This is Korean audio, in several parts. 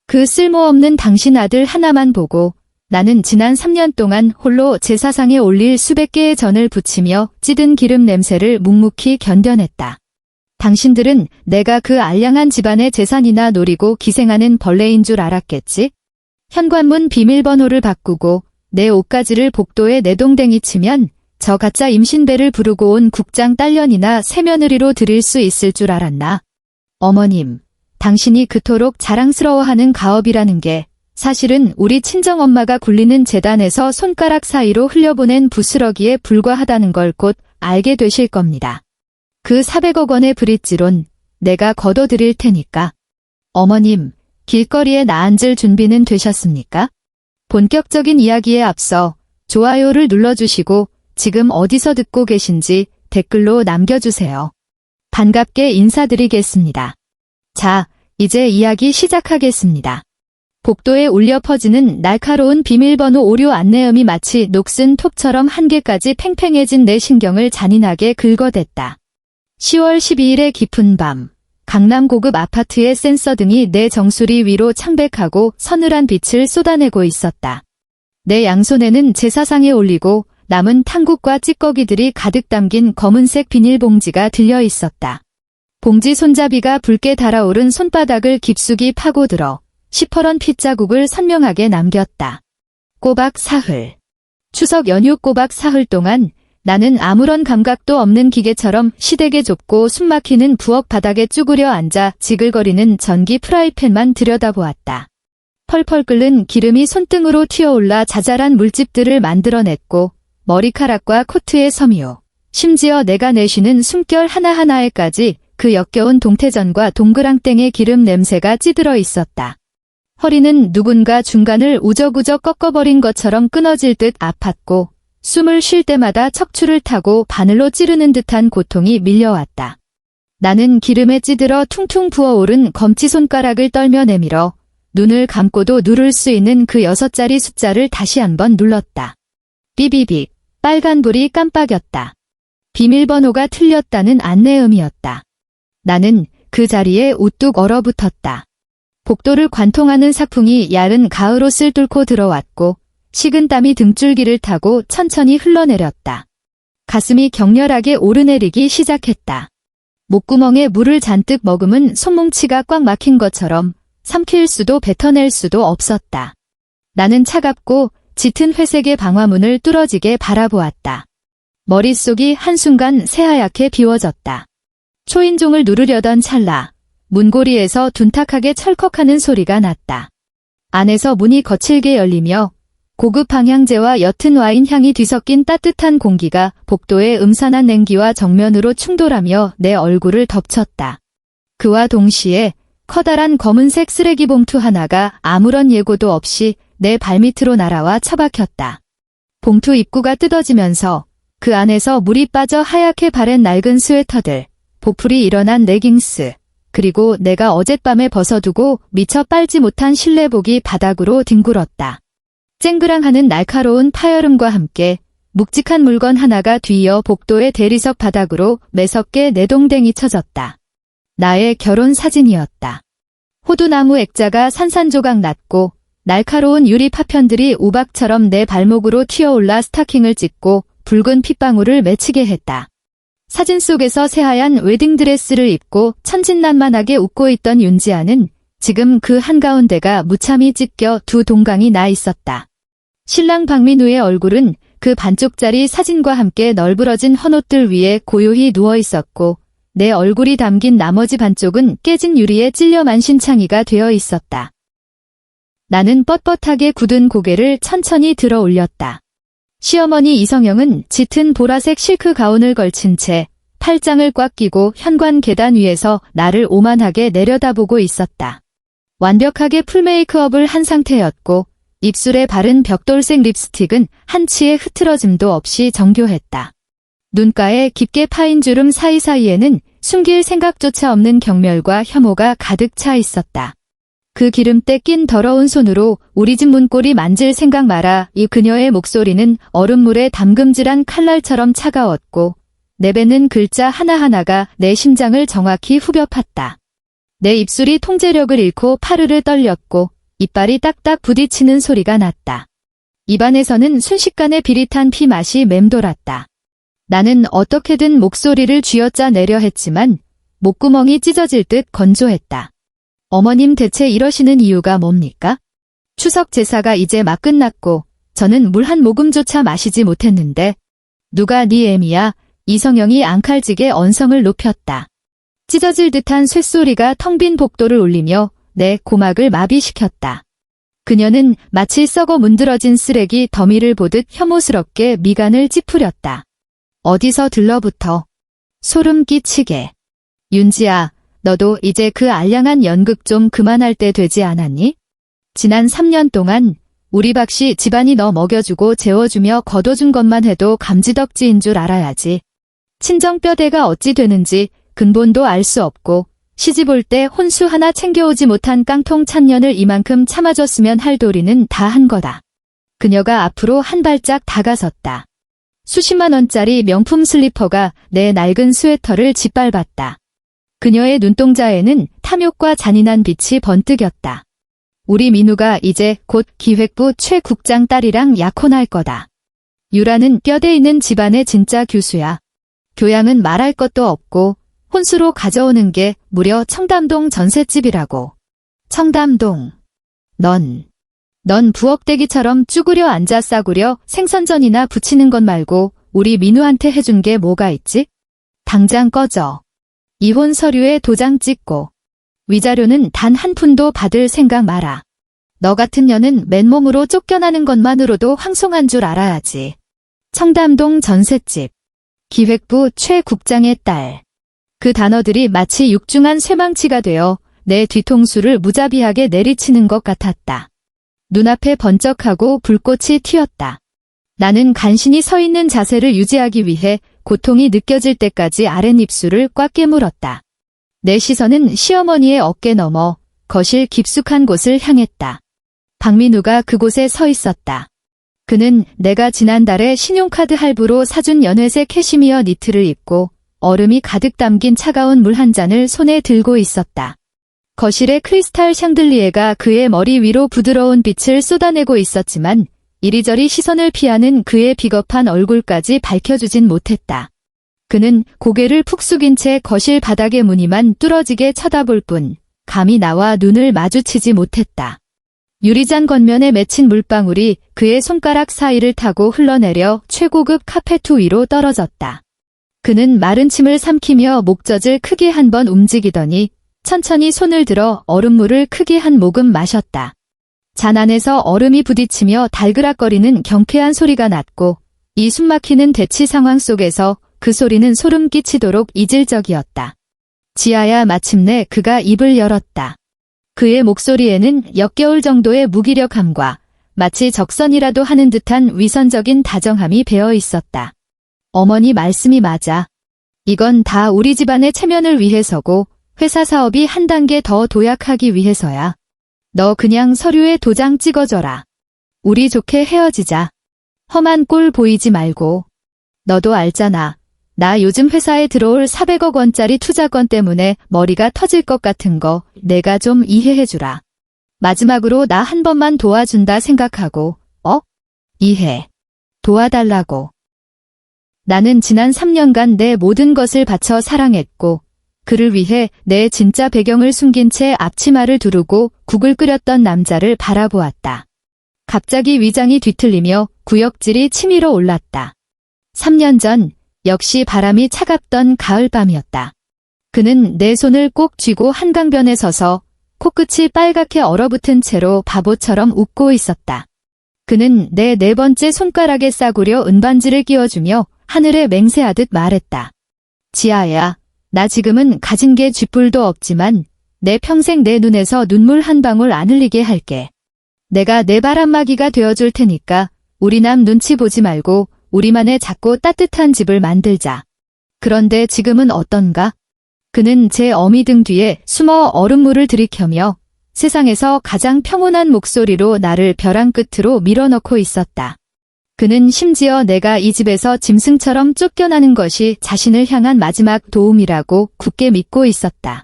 그 쓸모없는 당신 아들 하나만 보고 나는 지난 3년 동안 홀로 제사상에 올릴 수백 개의 전을 부치며 찌든 기름 냄새를 묵묵히 견뎌냈다. 당신들은 내가 그 알량한 집안의 재산이나 노리고 기생하는 벌레인 줄 알았겠지? 현관문 비밀번호를 바꾸고 내 옷가지를 복도에 내동댕이 치면 저 가짜 임신배를 부르고 온 국장 딸년이나 새며느리로 드릴 수 있을 줄 알았나? 어머님, 당신이 그토록 자랑스러워하는 가업이라는 게 사실은 우리 친정엄마가 굴리는 재단에서 손가락 사이로 흘려보낸 부스러기에 불과하다는 걸 곧 알게 되실 겁니다. 그 400억 원의 브릿지론 내가 걷어드릴 테니까. 어머님, 길거리에 나앉을 준비는 되셨습니까? 본격적인 이야기에 앞서 좋아요를 눌러주시고 지금 어디서 듣고 계신지 댓글로 남겨주세요. 반갑게 인사드리겠습니다. 자, 이제 이야기 시작하겠습니다. 복도에 울려 퍼지는 날카로운 비밀번호 오류 안내음이 마치 녹슨 톱처럼 한계까지 팽팽해진 내 신경을 잔인하게 긁어댔다. 10월 12일의 깊은 밤, 강남 고급 아파트의 센서 등이 내 정수리 위로 창백하고 서늘한 빛을 쏟아내고 있었다. 내 양손에는 제사상에 올리고 남은 탕국과 찌꺼기들이 가득 담긴 검은색 비닐봉지가 들려 있었다. 봉지 손잡이가 붉게 달아오른 손바닥을 깊숙이 파고들어 시퍼런 핏자국을 선명하게 남겼다. 꼬박 사흘. 추석 연휴 꼬박 사흘 동안 나는 아무런 감각도 없는 기계처럼 시대게 좁고 숨막히는 부엌 바닥에 쭈그려 앉아 지글거리는 전기 프라이팬만 들여다보았다. 펄펄 끓는 기름이 손등으로 튀어올라 자잘한 물집들을 만들어냈고 머리카락과 코트의 섬유, 심지어 내가 내쉬는 숨결 하나하나에까지 그 역겨운 동태전과 동그랑땡의 기름 냄새가 찌들어 있었다. 허리는 누군가 중간을 우적우적 꺾어버린 것처럼 끊어질 듯 아팠고 숨을 쉴 때마다 척추를 타고 바늘로 찌르는 듯한 고통이 밀려왔다. 나는 기름에 찌들어 퉁퉁 부어오른 검지손가락을 떨며 내밀어 눈을 감고도 누를 수 있는 그 6자리 숫자를 다시 한번 눌렀다. 삐비빅, 빨간불이 깜빡였다. 비밀번호가 틀렸다는 안내음이었다. 나는 그 자리에 우뚝 얼어붙었다. 복도를 관통하는 사풍이 야른 가을옷을 뚫고 들어왔고 식은땀이 등줄기를 타고 천천히 흘러내렸다. 가슴이 격렬하게 오르내리기 시작했다. 목구멍에 물을 잔뜩 머금은 손뭉치가 꽉 막힌 것처럼 삼킬 수도 뱉어낼 수도 없었다. 나는 차갑고 짙은 회색의 방화문을 뚫어지게 바라보았다. 머릿속이 한순간 새하얗게 비워졌다. 초인종을 누르려던 찰나 문고리에서 둔탁하게 철컥하는 소리가 났다. 안에서 문이 거칠게 열리며 고급 방향제와 옅은 와인 향이 뒤섞인 따뜻한 공기가 복도의 음산한 냉기와 정면으로 충돌하며 내 얼굴을 덮쳤다. 그와 동시에 커다란 검은색 쓰레기 봉투 하나가 아무런 예고도 없이 내 발밑으로 날아와 처박혔다. 봉투 입구가 뜯어지면서 그 안에서 물이 빠져 하얗게 바랜 낡은 스웨터들, 보풀이 일어난 레깅스, 그리고 내가 어젯밤에 벗어두고 미처 빨지 못한 실내복이 바닥으로 뒹굴었다. 쨍그랑하는 날카로운 파열음과 함께 묵직한 물건 하나가 뒤이어 복도의 대리석 바닥으로 매섭게 내동댕이 쳐졌다. 나의 결혼 사진이었다. 호두나무 액자가 산산조각 났고 날카로운 유리 파편들이 우박처럼 내 발목으로 튀어올라 스타킹을 찢고 붉은 핏방울을 맺히게 했다. 사진 속에서 새하얀 웨딩드레스를 입고 천진난만하게 웃고 있던 윤지아는 지금 그 한가운데가 무참히 찢겨 두 동강이 나 있었다. 신랑 박민우의 얼굴은 그 반쪽짜리 사진과 함께 널브러진 헌옷들 위에 고요히 누워 있었고 내 얼굴이 담긴 나머지 반쪽은 깨진 유리에 찔려 만신창이가 되어 있었다. 나는 뻣뻣하게 굳은 고개를 천천히 들어 올렸다. 시어머니 이성영은 짙은 보라색 실크 가운을 걸친 채 팔짱을 꽉 끼고 현관 계단 위에서 나를 오만하게 내려다보고 있었다. 완벽하게 풀메이크업을 한 상태였고 입술에 바른 벽돌색 립스틱은 한치의 흐트러짐도 없이 정교했다. 눈가에 깊게 파인 주름 사이사이에는 숨길 생각조차 없는 경멸과 혐오가 가득 차 있었다. 그 기름때 낀 더러운 손으로 우리 집 문고리 만질 생각 마라. 이 그녀의 목소리는 얼음물에 담금질한 칼날처럼 차가웠고 내뱉는 글자 하나하나가 내 심장을 정확히 후벼 팠다. 내 입술이 통제력을 잃고 파르르 떨렸고 이빨이 딱딱 부딪히는 소리가 났다. 입안에서는 순식간에 비릿한 피 맛이 맴돌았다. 나는 어떻게든 목소리를 쥐어짜 내려 했지만 목구멍이 찢어질 듯 건조했다. 어머님 대체 이러시는 이유가 뭡니까? 추석 제사가 이제 막 끝났고 저는 물 한 모금조차 마시지 못했는데 누가 네 애미야? 이성영이 앙칼지게 언성을 높였다. 찢어질 듯한 쇳소리가 텅 빈 복도를 울리며 내 고막을 마비시켰다. 그녀는 마치 썩어 문드러진 쓰레기 더미를 보듯 혐오스럽게 미간을 찌푸렸다. 어디서 들러붙어? 소름 끼치게. 윤지야, 너도 이제 그 알량한 연극 좀 그만할 때 되지 않았니? 지난 3년 동안 우리 박씨 집안이 너 먹여주고 재워주며 거둬준 것만 해도 감지덕지인 줄 알아야지. 친정뼈대가 어찌 되는지 근본도 알 수 없고 시집 올 때 혼수 하나 챙겨오지 못한 깡통 찬년을 이만큼 참아줬으면 할 도리는 다 한 거다. 그녀가 앞으로 한 발짝 다가섰다. 수십만 원짜리 명품 슬리퍼가 내 낡은 스웨터를 짓밟았다. 그녀의 눈동자에는 탐욕과 잔인한 빛이 번뜩였다. 우리 민우가 이제 곧 기획부 최 국장 딸이랑 약혼할 거다. 유라는 뼈대 있는 집안의 진짜 교수야. 교양은 말할 것도 없고 혼수로 가져오는 게 무려 청담동 전셋집이라고. 청담동. 넌 부엌대기처럼 쭈그려 앉아 싸구려 생선전이나 부치는 것 말고 우리 민우한테 해준 게 뭐가 있지? 당장 꺼져. 이혼 서류에 도장 찍고. 위자료는 단 한 푼도 받을 생각 마라. 너 같은 년은 맨몸으로 쫓겨나는 것만으로도 황송한 줄 알아야지. 청담동 전셋집. 기획부 최 국장의 딸. 그 단어들이 마치 육중한 쇠망치가 되어 내 뒤통수를 무자비하게 내리치는 것 같았다. 눈앞에 번쩍하고 불꽃이 튀었다. 나는 간신히 서 있는 자세를 유지하기 위해 고통이 느껴질 때까지 아랫입술을 꽉 깨물었다. 내 시선은 시어머니의 어깨 너머 거실 깊숙한 곳을 향했다. 박민우가 그곳에 서 있었다. 그는 내가 지난달에 신용카드 할부로 사준 연회색 캐시미어 니트를 입고 얼음이 가득 담긴 차가운 물 한 잔을 손에 들고 있었다. 거실의 크리스탈 샹들리에가 그의 머리 위로 부드러운 빛을 쏟아내고 있었지만 이리저리 시선을 피하는 그의 비겁한 얼굴까지 밝혀주진 못했다. 그는 고개를 푹 숙인 채 거실 바닥의 무늬만 뚫어지게 쳐다볼 뿐 감히 나와 눈을 마주치지 못했다. 유리잔 겉면에 맺힌 물방울이 그의 손가락 사이를 타고 흘러내려 최고급 카페트 위로 떨어졌다. 그는 마른 침을 삼키며 목젖을 크게 한 번 움직이더니 천천히 손을 들어 얼음물을 크게 한 모금 마셨다. 잔 안에서 얼음이 부딪히며 달그락거리는 경쾌한 소리가 났고 이 숨막히는 대치 상황 속에서 그 소리는 소름 끼치도록 이질적이었다. 지아야 마침내 그가 입을 열었다. 그의 목소리에는 역겨울 정도의 무기력함과 마치 적선이라도 하는 듯한 위선적인 다정함이 배어 있었다. 어머니 말씀이 맞아. 이건 다 우리 집안의 체면을 위해서고 회사 사업이 한 단계 더 도약하기 위해서야. 너 그냥 서류에 도장 찍어줘라. 우리 좋게 헤어지자. 험한 꼴 보이지 말고. 너도 알잖아. 나 요즘 회사에 들어올 400억 원짜리 투자건 때문에 머리가 터질 것 같은 거 내가 좀 이해해주라. 마지막으로 나 한 번만 도와준다 생각하고, 이해. 도와달라고. 나는 지난 3년간 내 모든 것을 바쳐 사랑했고 그를 위해 내 진짜 배경을 숨긴 채 앞치마를 두르고 국을 끓였던 남자를 바라보았다. 갑자기 위장이 뒤틀리며 구역질이 치밀어 올랐다. 3년 전 역시 바람이 차갑던 가을밤이었다. 그는 내 손을 꼭 쥐고 한강변에 서서 코끝이 빨갛게 얼어붙은 채로 바보처럼 웃고 있었다. 그는 내 네 번째 손가락에 싸구려 은반지를 끼워주며 하늘에 맹세하듯 말했다. 지아야, 나 지금은 가진 게 쥐뿔도 없지만 내 평생 내 눈에서 눈물 한 방울 안 흘리게 할게. 내가 내 바람막이가 되어줄 테니까 우리 남 눈치 보지 말고 우리만의 작고 따뜻한 집을 만들자. 그런데 지금은 어떤가? 그는 제 어미 등 뒤에 숨어 얼음물을 들이켜며 세상에서 가장 평온한 목소리로 나를 벼랑 끝으로 밀어넣고 있었다. 그는 심지어 내가 이 집에서 짐승처럼 쫓겨나는 것이 자신을 향한 마지막 도움이라고 굳게 믿고 있었다.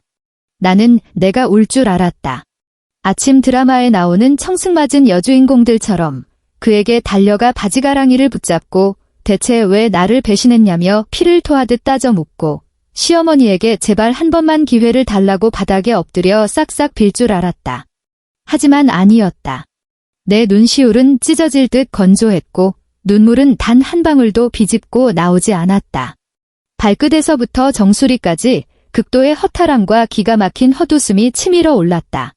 나는 내가 울 줄 알았다. 아침 드라마에 나오는 청승맞은 여주인공들처럼 그에게 달려가 바지가랑이를 붙잡고 대체 왜 나를 배신했냐며 피를 토하듯 따져 묻고 시어머니에게 제발 한 번만 기회를 달라고 바닥에 엎드려 싹싹 빌 줄 알았다. 하지만 아니었다. 내 눈시울은 찢어질 듯 건조했고 눈물은 단 한 방울도 비집고 나오지 않았다. 발끝에서부터 정수리까지 극도의 허탈함과 기가 막힌 헛웃음이 치밀어 올랐다.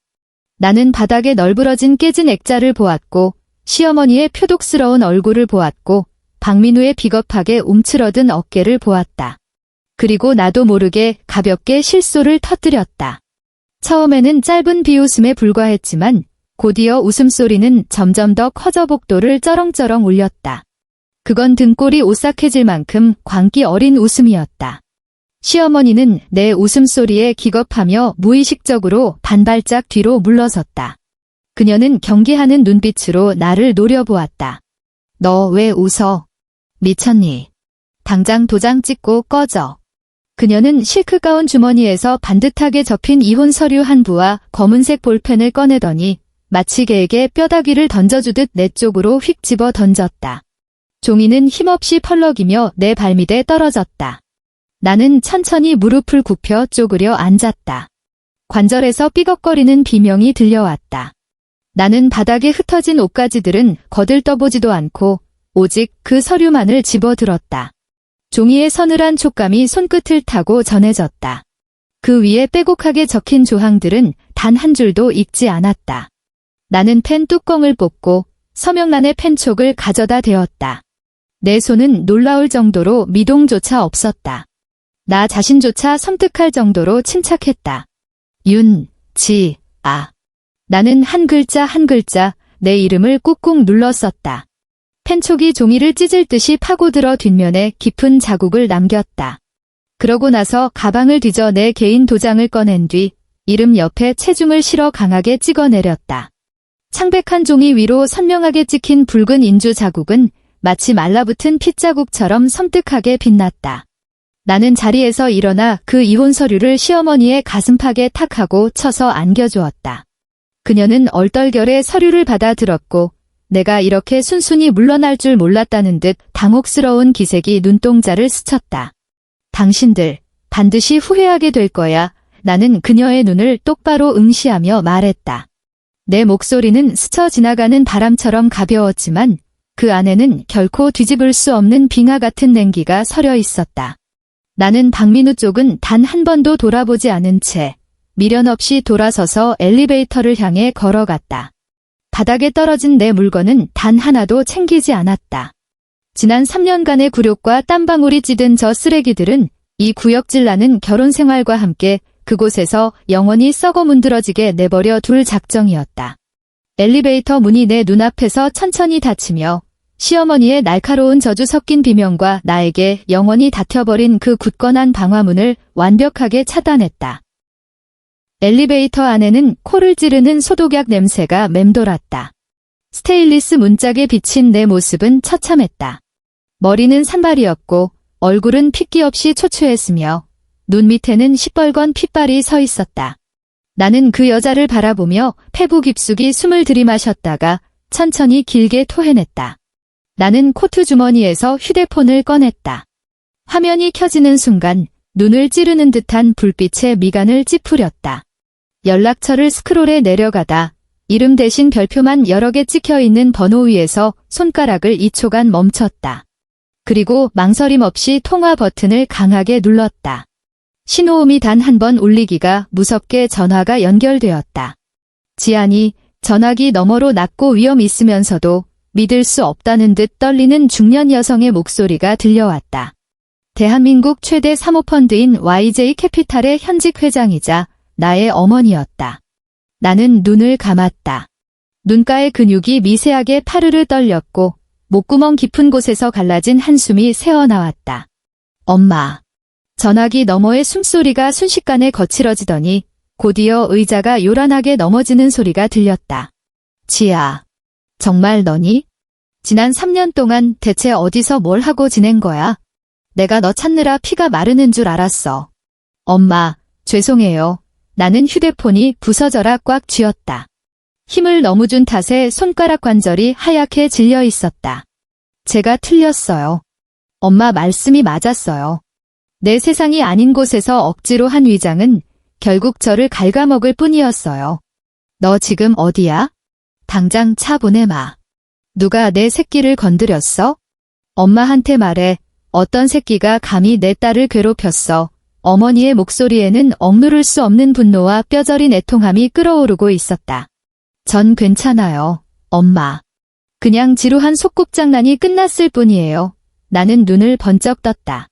나는 바닥에 널브러진 깨진 액자를 보았고 시어머니의 표독스러운 얼굴을 보았고 박민우의 비겁하게 움츠러든 어깨를 보았다. 그리고 나도 모르게 가볍게 실소를 터뜨렸다. 처음에는 짧은 비웃음에 불과했지만 곧이어 웃음소리는 점점 더 커져 복도를 쩌렁쩌렁 울렸다. 그건 등골이 오싹해질 만큼 광기 어린 웃음이었다. 시어머니는 내 웃음소리에 기겁하며 무의식적으로 반발짝 뒤로 물러섰다. 그녀는 경계하는 눈빛으로 나를 노려보았다. 너 왜 웃어? 미쳤니? 당장 도장 찍고 꺼져. 그녀는 실크 가운 주머니에서 반듯하게 접힌 이혼 서류 한 부와 검은색 볼펜을 꺼내더니 마치 개에게 뼈다귀를 던져주듯 내 쪽으로 휙 집어 던졌다. 종이는 힘없이 펄럭이며 내 발밑에 떨어졌다. 나는 천천히 무릎을 굽혀 쪼그려 앉았다. 관절에서 삐걱거리는 비명이 들려왔다. 나는 바닥에 흩어진 옷가지들은 거들떠보지도 않고 오직 그 서류만을 집어들었다. 종이의 서늘한 촉감이 손끝을 타고 전해졌다. 그 위에 빼곡하게 적힌 조항들은 단 한 줄도 읽지 않았다. 나는 펜 뚜껑을 뽑고 서명란의 펜촉을 가져다 대었다. 내 손은 놀라울 정도로 미동조차 없었다. 나 자신조차 섬뜩할 정도로 침착했다. 윤지아. 나는 한 글자 한 글자 내 이름을 꾹꾹 눌러 썼다. 펜촉이 종이를 찢을 듯이 파고들어 뒷면에 깊은 자국을 남겼다. 그러고 나서 가방을 뒤져 내 개인 도장을 꺼낸 뒤 이름 옆에 체중을 실어 강하게 찍어내렸다. 창백한 종이 위로 선명하게 찍힌 붉은 인주 자국은 마치 말라붙은 핏자국처럼 섬뜩하게 빛났다. 나는 자리에서 일어나 그 이혼 서류를 시어머니의 가슴팍에 탁 하고 쳐서 안겨주었다. 그녀는 얼떨결에 서류를 받아 들었고 내가 이렇게 순순히 물러날 줄 몰랐다는 듯 당혹스러운 기색이 눈동자를 스쳤다. 당신들 반드시 후회하게 될 거야. 나는 그녀의 눈을 똑바로 응시하며 말했다. 내 목소리는 스쳐 지나가는 바람처럼 가벼웠지만 그 안에는 결코 뒤집을 수 없는 빙하 같은 냉기가 서려 있었다. 나는 박민우 쪽은 단 한 번도 돌아보지 않은 채 미련 없이 돌아서서 엘리베이터를 향해 걸어갔다. 바닥에 떨어진 내 물건은 단 하나도 챙기지 않았다. 지난 3년간의 굴욕과 땀방울이 찌든 저 쓰레기들은 이 구역질 나는 결혼 생활과 함께 그곳에서 영원히 썩어 문드러지게 내버려 둘 작정이었다. 엘리베이터 문이 내 눈앞에서 천천히 닫히며 시어머니의 날카로운 저주 섞인 비명과 나에게 영원히 닫혀버린 그 굳건한 방화문을 완벽하게 차단했다. 엘리베이터 안에는 코를 찌르는 소독약 냄새가 맴돌았다. 스테인리스 문짝에 비친 내 모습은 처참했다. 머리는 산발이었고 얼굴은 핏기 없이 초췌했으며 눈 밑에는 시뻘건 핏발이 서 있었다. 나는 그 여자를 바라보며 폐부 깊숙이 숨을 들이마셨다가 천천히 길게 토해냈다. 나는 코트 주머니에서 휴대폰을 꺼냈다. 화면이 켜지는 순간 눈을 찌르는 듯한 불빛에 미간을 찌푸렸다. 연락처를 스크롤해 내려가다 이름 대신 별표만 여러 개 찍혀있는 번호 위에서 손가락을 2초간 멈췄다. 그리고 망설임 없이 통화 버튼을 강하게 눌렀다. 신호음이 단 한 번 울리기가 무섭게 전화가 연결되었다. 지안이 전화기 너머로 낮고 위험 있으면서도 믿을 수 없다는 듯 떨리는 중년 여성의 목소리가 들려왔다. 대한민국 최대 사모펀드인 YJ 캐피탈의 현직 회장이자 나의 어머니였다. 나는 눈을 감았다. 눈가의 근육이 미세하게 파르르 떨렸고 목구멍 깊은 곳에서 갈라진 한숨이 새어나왔다. 엄마. 전화기 너머의 숨소리가 순식간에 거칠어지더니 곧이어 의자가 요란하게 넘어지는 소리가 들렸다. 지아. 정말 너니? 지난 3년 동안 대체 어디서 뭘 하고 지낸 거야? 내가 너 찾느라 피가 마르는 줄 알았어. 엄마, 죄송해요. 나는 휴대폰이 부서져라 꽉 쥐었다. 힘을 너무 준 탓에 손가락 관절이 하얗게 질려 있었다. 제가 틀렸어요. 엄마 말씀이 맞았어요. 내 세상이 아닌 곳에서 억지로 한 위장은 결국 저를 갉아먹을 뿐이었어요. 너 지금 어디야? 당장 차 보내마. 누가 내 새끼를 건드렸어? 엄마한테 말해. 어떤 새끼가 감히 내 딸을 괴롭혔어. 어머니의 목소리에는 억누를 수 없는 분노와 뼈저린 애통함이 끓어오르고 있었다. 전 괜찮아요, 엄마. 그냥 지루한 소꿉장난이 끝났을 뿐이에요. 나는 눈을 번쩍 떴다.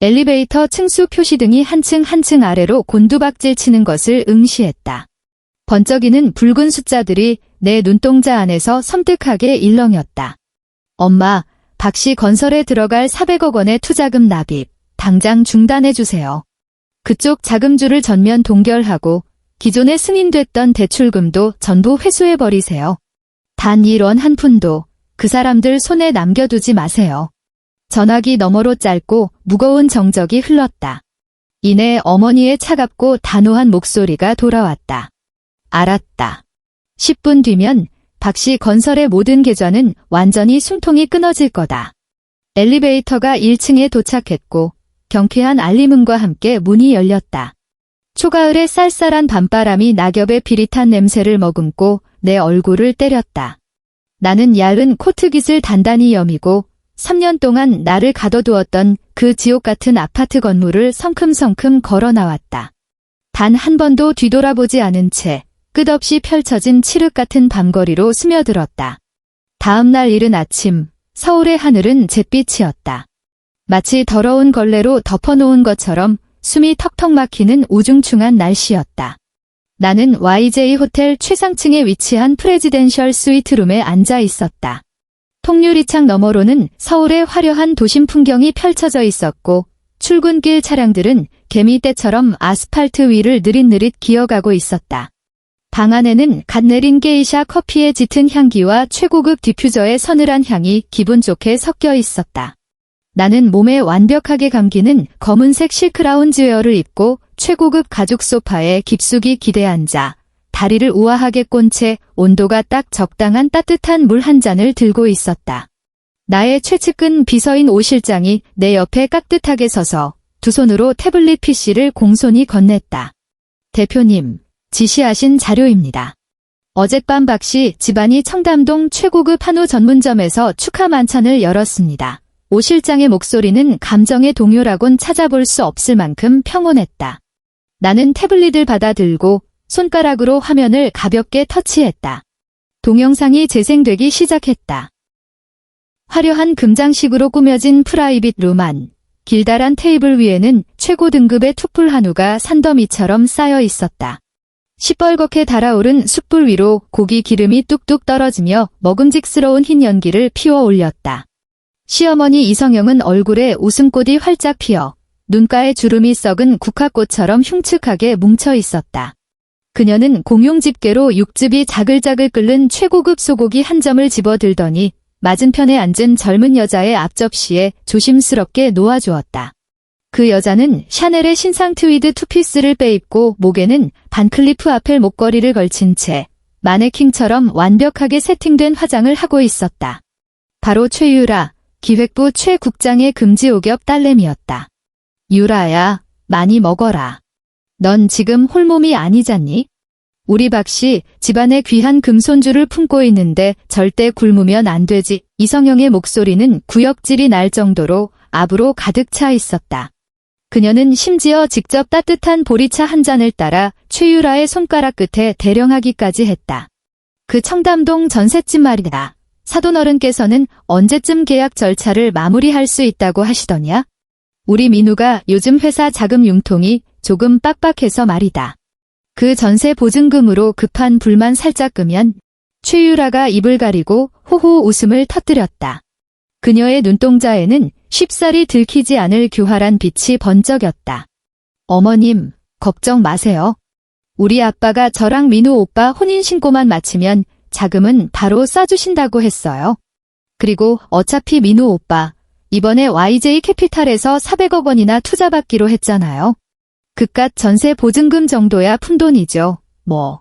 엘리베이터 층수 표시등이 한 층 한 층 아래로 곤두박질 치는 것을 응시했다. 번쩍이는 붉은 숫자들이 내 눈동자 안에서 섬뜩하게 일렁였다. 엄마, 박씨 건설에 들어갈 400억 원의 투자금 납입, 당장 중단해주세요. 그쪽 자금주를 전면 동결하고 기존에 승인됐던 대출금도 전부 회수해버리세요. 단 1원 한 푼도 그 사람들 손에 남겨두지 마세요. 전화기 너머로 짧고 무거운 정적이 흘렀다. 이내 어머니의 차갑고 단호한 목소리가 돌아왔다. 알았다. 10분 뒤면 박씨 건설의 모든 계좌는 완전히 숨통이 끊어질 거다. 엘리베이터가 1층에 도착했고 경쾌한 알림음과 함께 문이 열렸다. 초가을의 쌀쌀한 밤바람이 낙엽의 비릿한 냄새를 머금고 내 얼굴을 때렸다. 나는 얇은 코트깃을 단단히 여미고 3년 동안 나를 가둬두었던 그 지옥 같은 아파트 건물을 성큼성큼 걸어 나왔다. 단 한 번도 뒤돌아보지 않은 채 끝없이 펼쳐진 칠흑 같은 밤거리로 스며들었다. 다음 날 이른 아침, 서울의 하늘은 잿빛이었다. 마치 더러운 걸레로 덮어놓은 것처럼 숨이 턱턱 막히는 우중충한 날씨였다. 나는 YJ 호텔 최상층에 위치한 프레지덴셜 스위트룸에 앉아 있었다. 통유리창 너머로는 서울의 화려한 도심 풍경이 펼쳐져 있었고 출근길 차량들은 개미떼처럼 아스팔트 위를 느릿느릿 기어가고 있었다. 방 안에는 갓 내린 게이샤 커피의 짙은 향기와 최고급 디퓨저의 서늘한 향이 기분 좋게 섞여 있었다. 나는 몸에 완벽하게 감기는 검은색 실크 라운지웨어를 입고 최고급 가죽 소파에 깊숙이 기대 앉아 다리를 우아하게 꼰 채 온도가 딱 적당한 따뜻한 물 한 잔을 들고 있었다. 나의 최측근 비서인 오 실장이 내 옆에 깍듯하게 서서 두 손으로 태블릿 PC를 공손히 건넸다. 대표님, 지시하신 자료입니다. 어젯밤 박씨 집안이 청담동 최고급 한우 전문점에서 축하 만찬을 열었습니다. 오 실장의 목소리는 감정의 동요라곤 찾아볼 수 없을 만큼 평온했다. 나는 태블릿을 받아들고 손가락으로 화면을 가볍게 터치했다. 동영상이 재생되기 시작했다. 화려한 금장식으로 꾸며진 프라이빗 룸 안, 길다란 테이블 위에는 최고 등급의 투풀 한우가 산더미처럼 쌓여 있었다. 시뻘겋게 달아오른 숯불 위로 고기 기름이 뚝뚝 떨어지며 먹음직스러운 흰 연기를 피워 올렸다. 시어머니 이성영은 얼굴에 웃음꽃이 활짝 피어 눈가에 주름이 썩은 국화꽃처럼 흉측하게 뭉쳐 있었다. 그녀는 공용 집게로 육즙이 자글자글 끓는 최고급 소고기 한 점을 집어들더니 맞은편에 앉은 젊은 여자의 앞접시에 조심스럽게 놓아주었다. 그 여자는 샤넬의 신상 트위드 투피스를 빼입고 목에는 반클리프 아펠 목걸이를 걸친 채 마네킹처럼 완벽하게 세팅된 화장을 하고 있었다. 바로 최유라, 기획부 최 국장의 금지옥엽 딸내미였다. 유라야, 많이 먹어라. 넌 지금 홀몸이 아니잖니? 우리 박씨 집안에 귀한 금손주를 품고 있는데 절대 굶으면 안 되지. 이성영의 목소리는 구역질이 날 정도로 압으로 가득 차 있었다. 그녀는 심지어 직접 따뜻한 보리차 한 잔을 따라 최유라의 손가락 끝에 대령하기까지 했다. 그 청담동 전셋집 말이다. 사돈어른께서는 언제쯤 계약 절차를 마무리할 수 있다고 하시더냐? 우리 민우가 요즘 회사 자금 융통이 조금 빡빡해서 말이다. 그 전세 보증금으로 급한 불만 살짝 끄면 최유라가 입을 가리고 호호 웃음을 터뜨렸다. 그녀의 눈동자에는 쉽사리 들키지 않을 교활한 빛이 번쩍였다. 어머님, 걱정 마세요. 우리 아빠가 저랑 민우 오빠 혼인신고만 마치면 자금은 바로 쏴주신다고 했어요. 그리고 어차피 민우 오빠, 이번에 YJ 캐피탈에서 400억 원이나 투자받기로 했잖아요. 그깟 전세 보증금 정도야 푼돈이죠, 뭐.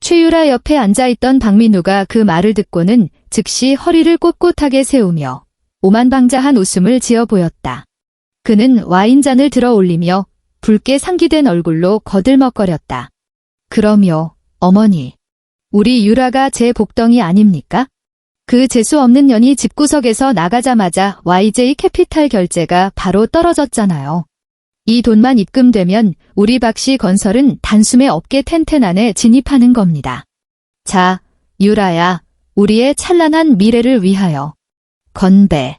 최유라 옆에 앉아있던 박민우가 그 말을 듣고는 즉시 허리를 꼿꼿하게 세우며 오만방자한 웃음을 지어 보였다. 그는 와인잔을 들어 올리며 붉게 상기된 얼굴로 거들먹거렸다. 그럼요, 어머니. 우리 유라가 제 복덩이 아닙니까? 그 재수 없는 년이 집구석에서 나가자마자 YJ 캐피탈 결제가 바로 떨어졌잖아요. 이 돈만 입금되면 우리 박씨 건설은 단숨에 업계 텐텐 안에 진입하는 겁니다. 자, 유라야, 우리의 찬란한 미래를 위하여. 건배.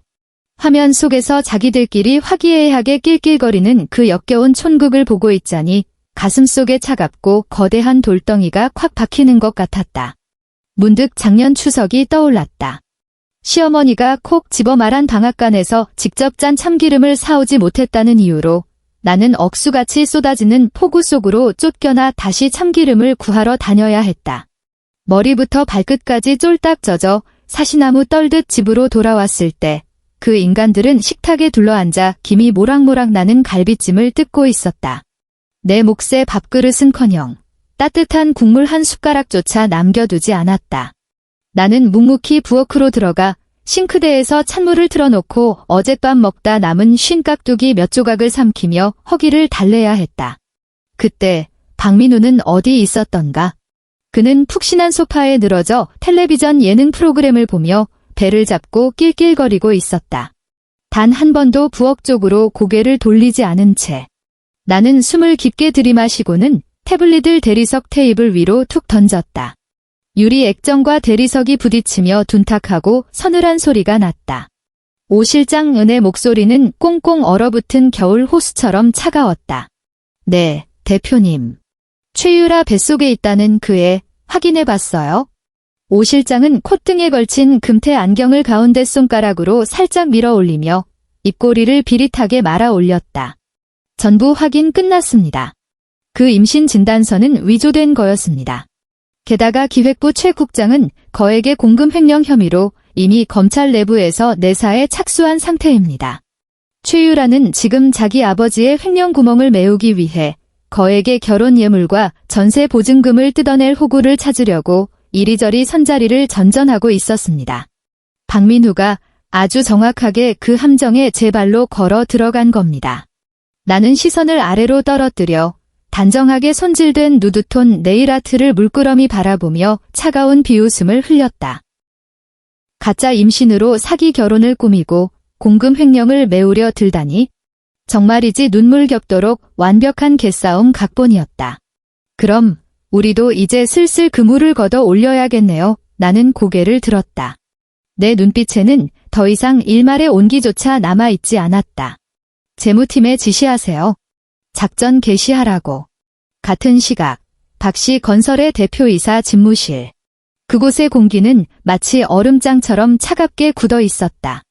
화면 속에서 자기들끼리 화기애애하게 낄낄거리는 그 역겨운 촌극을 보고 있자니 가슴속에 차갑고 거대한 돌덩이가 콱 박히는 것 같았다. 문득 작년 추석이 떠올랐다. 시어머니가 콕 집어 말한 방앗간에서 직접 짠 참기름을 사오지 못했다는 이유로 나는 억수같이 쏟아지는 폭우 속으로 쫓겨나 다시 참기름을 구하러 다녀야 했다. 머리부터 발끝까지 쫄딱 젖어 사시나무 떨듯 집으로 돌아왔을 때 그 인간들은 식탁에 둘러앉아 김이 모락모락 나는 갈비찜을 뜯고 있었다. 내 몫의 밥그릇은커녕 따뜻한 국물 한 숟가락조차 남겨두지 않았다. 나는 묵묵히 부엌으로 들어가 싱크대에서 찬물을 틀어놓고 어젯밤 먹다 남은 쉰 깍두기 몇 조각을 삼키며 허기를 달래야 했다. 그때 박민우는 어디 있었던가? 그는 푹신한 소파에 늘어져 텔레비전 예능 프로그램을 보며 배를 잡고 낄낄거리고 있었다. 단 한 번도 부엌 쪽으로 고개를 돌리지 않은 채 나는 숨을 깊게 들이마시고는 태블릿을 대리석 테이블 위로 툭 던졌다. 유리 액정과 대리석이 부딪히며 둔탁하고 서늘한 소리가 났다. 오 실장의 목소리는 꽁꽁 얼어붙은 겨울 호수처럼 차가웠다. 네, 대표님. 최유라 뱃속에 있다는 그 애 확인해봤어요? 오 실장은 콧등에 걸친 금태 안경을 가운데 손가락으로 살짝 밀어 올리며 입꼬리를 비릿하게 말아 올렸다. 전부 확인 끝났습니다. 그 임신 진단서는 위조된 거였습니다. 게다가 기획부 최 국장은 거액의 공금 횡령 혐의로 이미 검찰 내부에서 내사에 착수한 상태입니다. 최유라는 지금 자기 아버지의 횡령 구멍을 메우기 위해 거액의 결혼 예물과 전세 보증금을 뜯어낼 호구를 찾으려고 이리저리 선자리를 전전하고 있었습니다. 박민우가 아주 정확하게 그 함정에 제 발로 걸어 들어간 겁니다. 나는 시선을 아래로 떨어뜨려 단정하게 손질된 누드톤 네일아트를 물끄러미 바라보며 차가운 비웃음을 흘렸다. 가짜 임신으로 사기 결혼을 꾸미고 공금 횡령을 메우려 들다니 정말이지 눈물 겹도록 완벽한 개싸움 각본이었다. 그럼 우리도 이제 슬슬 그물을 걷어 올려야겠네요. 나는 고개를 들었다. 내 눈빛에는 더 이상 일말의 온기조차 남아있지 않았다. 재무팀에 지시하세요. 작전 개시하라고. 같은 시각 박씨 건설의 대표이사 집무실. 그곳의 공기는 마치 얼음장처럼 차갑게 굳어 있었다.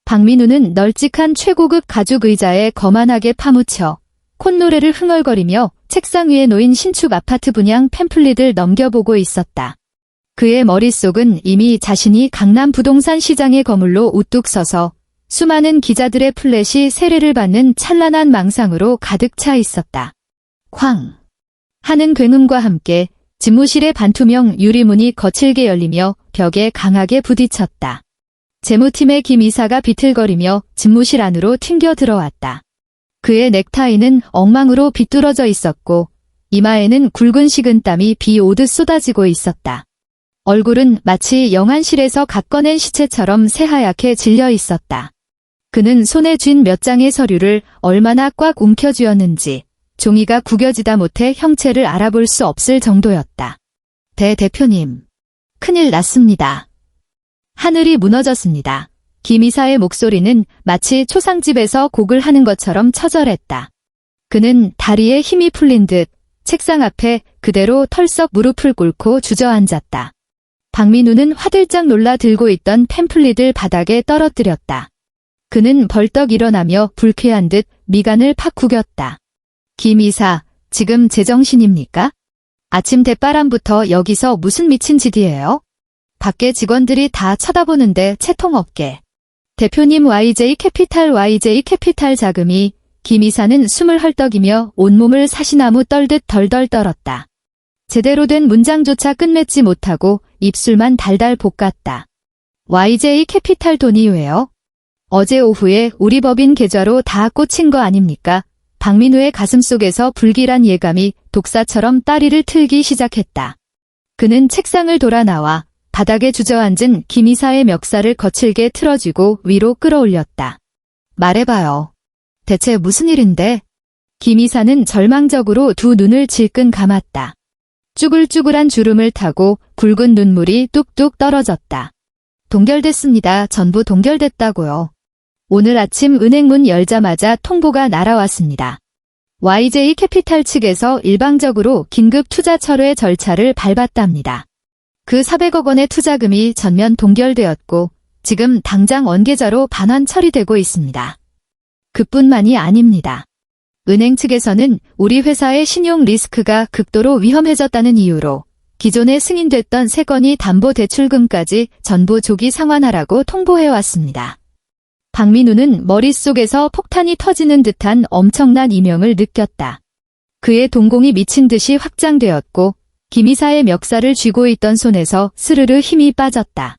박민우는 널찍한 최고급 가죽 의자에 거만하게 파묻혀 콧노래를 흥얼거리며 책상 위에 놓인 신축 아파트 분양 팸플릿을 넘겨보고 있었다. 그의 머릿속은 이미 자신이 강남 부동산 시장의 거물로 우뚝 서서 수많은 기자들의 플랫이 세례를 받는 찬란한 망상으로 가득 차 있었다. 쾅! 하는 굉음과 함께 집무실의 반투명 유리문이 거칠게 열리며 벽에 강하게 부딪혔다. 재무팀의 김 이사가 비틀거리며 집무실 안으로 튕겨 들어왔다. 그의 넥타이는 엉망으로 비뚤어져 있었고 이마에는 굵은 식은땀이 비 오듯 쏟아지고 있었다. 얼굴은 마치 영안실에서 갓 꺼낸 시체처럼 새하얗게 질려 있었다. 그는 손에 쥔 몇 장의 서류를 얼마나 꽉 움켜쥐었는지 종이가 구겨지다 못해 형체를 알아볼 수 없을 정도였다. 대표님, 큰일 났습니다. 하늘이 무너졌습니다. 김 이사의 목소리는 마치 초상집에서 곡을 하는 것처럼 처절했다. 그는 다리에 힘이 풀린 듯 책상 앞에 그대로 털썩 무릎을 꿇고 주저앉았다. 박민우는 화들짝 놀라 들고 있던 팸플릿을 바닥에 떨어뜨렸다. 그는 벌떡 일어나며 불쾌한 듯 미간을 팍 구겼다. 김 이사, 지금 제정신입니까? 아침 대바람부터 여기서 무슨 미친 짓이에요? 밖에 직원들이 다 쳐다보는데 채통 없게. 대표님 YJ 캐피탈 자금이. 김 이사는 숨을 헐떡이며 온몸을 사시나무 떨듯 덜덜 떨었다. 제대로 된 문장조차 끝맺지 못하고 입술만 달달 볶았다. YJ 캐피탈 돈이 왜요? 어제 오후에 우리 법인 계좌로 다 꽂힌 거 아닙니까? 박민우의 가슴속에서 불길한 예감이 독사처럼 다리를 틀기 시작했다. 그는 책상을 돌아 나와 바닥에 주저앉은 김 이사의 멱살을 거칠게 틀어쥐고 위로 끌어올렸다. 말해봐요. 대체 무슨 일인데? 김 이사는 절망적으로 두 눈을 질끈 감았다. 쭈글쭈글한 주름을 타고 굵은 눈물이 뚝뚝 떨어졌다. 동결됐습니다. 전부 동결됐다고요. 오늘 아침 은행 문 열자마자 통보가 날아왔습니다. YJ 캐피탈 측에서 일방적으로 긴급 투자 철회 절차를 밟았답니다. 그 400억 원의 투자금이 전면 동결되었고 지금 당장 원계좌로 반환 처리되고 있습니다. 그뿐만이 아닙니다. 은행 측에서는 우리 회사의 신용 리스크가 극도로 위험해졌다는 이유로 기존에 승인됐던 3건이 담보대출금까지 전부 조기 상환하라고 통보해왔습니다. 박민우는 머릿속에서 폭탄이 터지는 듯한 엄청난 이명을 느꼈다. 그의 동공이 미친 듯이 확장되었고 김 이사의 멱살을 쥐고 있던 손에서 스르르 힘이 빠졌다.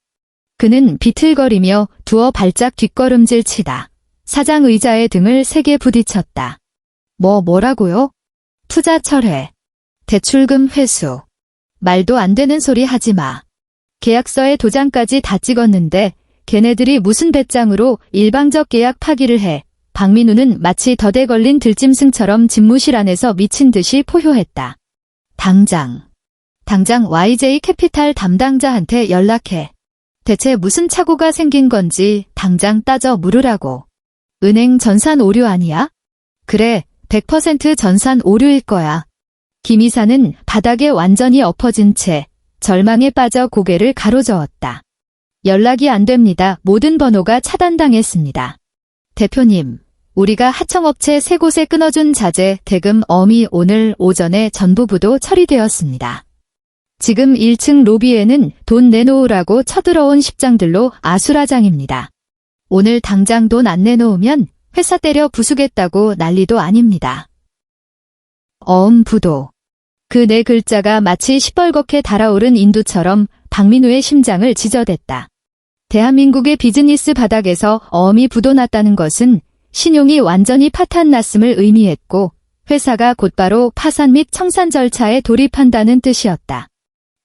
그는 비틀거리며 두어 발짝 뒷걸음질 치다 사장 의자의 등을 세게 부딪혔다. 뭐라고요? 투자 철회, 대출금 회수. 말도 안 되는 소리 하지 마. 계약서에 도장까지 다 찍었는데 걔네들이 무슨 배짱으로 일방적 계약 파기를 해. 박민우는 마치 덫에 걸린 들짐승처럼 집무실 안에서 미친 듯이 포효했다. 당장 YJ 캐피탈 담당자한테 연락해. 대체 무슨 착오가 생긴 건지 당장 따져 물으라고. 은행 전산 오류 아니야? 그래, 100% 전산 오류일 거야. 김 이사는 바닥에 완전히 엎어진 채 절망에 빠져 고개를 가로저었다. 연락이 안 됩니다. 모든 번호가 차단당했습니다. 대표님, 우리가 하청업체 3곳에 끊어준 자재 대금 어미 오늘 오전에 전부 부도 처리되었습니다. 지금 1층 로비에는 돈 내놓으라고 쳐들어온 십장들로 아수라장입니다. 오늘 당장 돈 안 내놓으면 회사 때려 부수겠다고 난리도 아닙니다. 부도. 그 4글자가 마치 시뻘겋게 달아오른 인두처럼 박민우의 심장을 지저댔다. 대한민국의 비즈니스 바닥에서 어음이 부도났다는 것은 신용이 완전히 파탄났음을 의미했고 회사가 곧바로 파산 및 청산 절차에 돌입한다는 뜻이었다.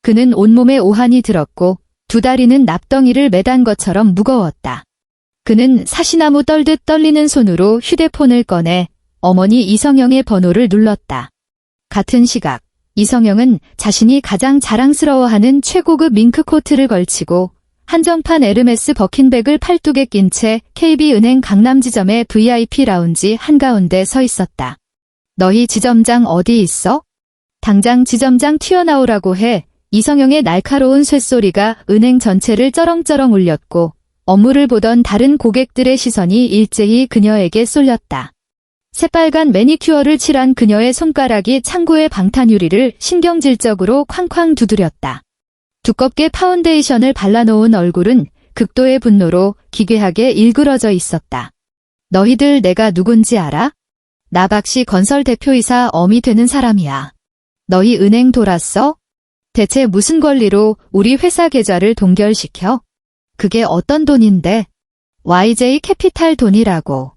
그는 온몸에 오한이 들었고 두 다리는 납덩이를 매단 것처럼 무거웠다. 그는 사시나무 떨듯 떨리는 손으로 휴대폰을 꺼내 어머니 이성영의 번호를 눌렀다. 같은 시각 이성영은 자신이 가장 자랑스러워하는 최고급 밍크코트를 걸치고 한정판 에르메스 버킨백을 팔뚝에 낀 채 KB은행 강남지점의 VIP 라운지 한가운데 서 있었다. 너희 지점장 어디 있어? 당장 지점장 튀어나오라고 해. 이성영의 날카로운 쇳소리가 은행 전체를 쩌렁쩌렁 울렸고 업무를 보던 다른 고객들의 시선이 일제히 그녀에게 쏠렸다. 새빨간 매니큐어를 칠한 그녀의 손가락이 창구의 방탄유리를 신경질적으로 쾅쾅 두드렸다. 두껍게 파운데이션을 발라놓은 얼굴은 극도의 분노로 기괴하게 일그러져 있었다. 너희들 내가 누군지 알아? 나 박씨 건설 대표이사 어미 되는 사람이야. 너희 은행 돌았어? 대체 무슨 권리로 우리 회사 계좌를 동결시켜? 그게 어떤 돈인데? YJ 캐피탈 돈이라고.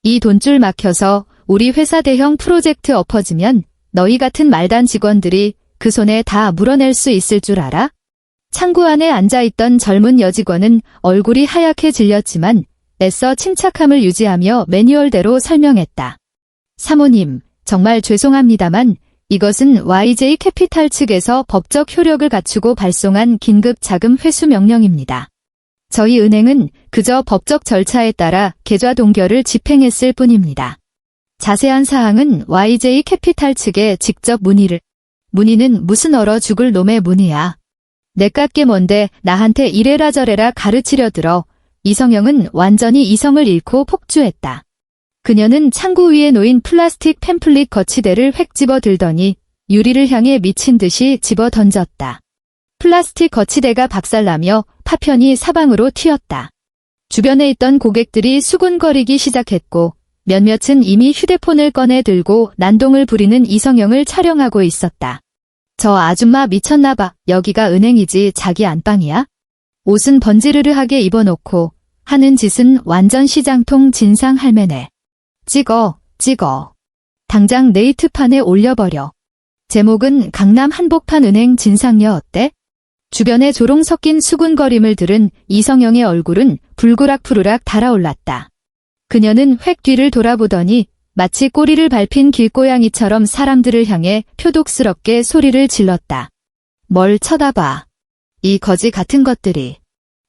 이 돈줄 막혀서 우리 회사 대형 프로젝트 엎어지면 너희 같은 말단 직원들이 그 손에 다 물어낼 수 있을 줄 알아? 창구 안에 앉아있던 젊은 여직원은 얼굴이 하얗게 질렸지만 애써 침착함을 유지하며 매뉴얼대로 설명했다. 사모님, 정말 죄송합니다만 이것은 YJ 캐피탈 측에서 법적 효력을 갖추고 발송한 긴급 자금 회수 명령입니다. 저희 은행은 그저 법적 절차에 따라 계좌 동결을 집행했을 뿐입니다. 자세한 사항은 YJ 캐피탈 측에 직접 문의는 무슨 얼어 죽을 놈의 문의야. 내깎게 뭔데 나한테 이래라 저래라 가르치려 들어. 이성영은 완전히 이성을 잃고 폭주했다. 그녀는 창구 위에 놓인 플라스틱 팸플릿 거치대를 획 집어 들더니 유리를 향해 미친 듯이 집어 던졌다. 플라스틱 거치대가 박살나며 파편이 사방으로 튀었다. 주변에 있던 고객들이 수군거리기 시작했고 몇몇은 이미 휴대폰을 꺼내 들고 난동을 부리는 이성영을 촬영하고 있었다. 저 아줌마 미쳤나봐. 여기가 은행이지 자기 안방이야? 옷은 번지르르하게 입어놓고 하는 짓은 완전 시장통 진상 할매네. 찍어. 당장 네이트판에 올려버려. 제목은 강남 한복판 은행 진상녀 어때? 주변에 조롱 섞인 수군거림을 들은 이성영의 얼굴은 불그락푸르락 달아올랐다. 그녀는 획 뒤를 돌아보더니 마치 꼬리를 밟힌 길고양이처럼 사람들을 향해 표독스럽게 소리를 질렀다. 뭘 쳐다봐. 이 거지 같은 것들이.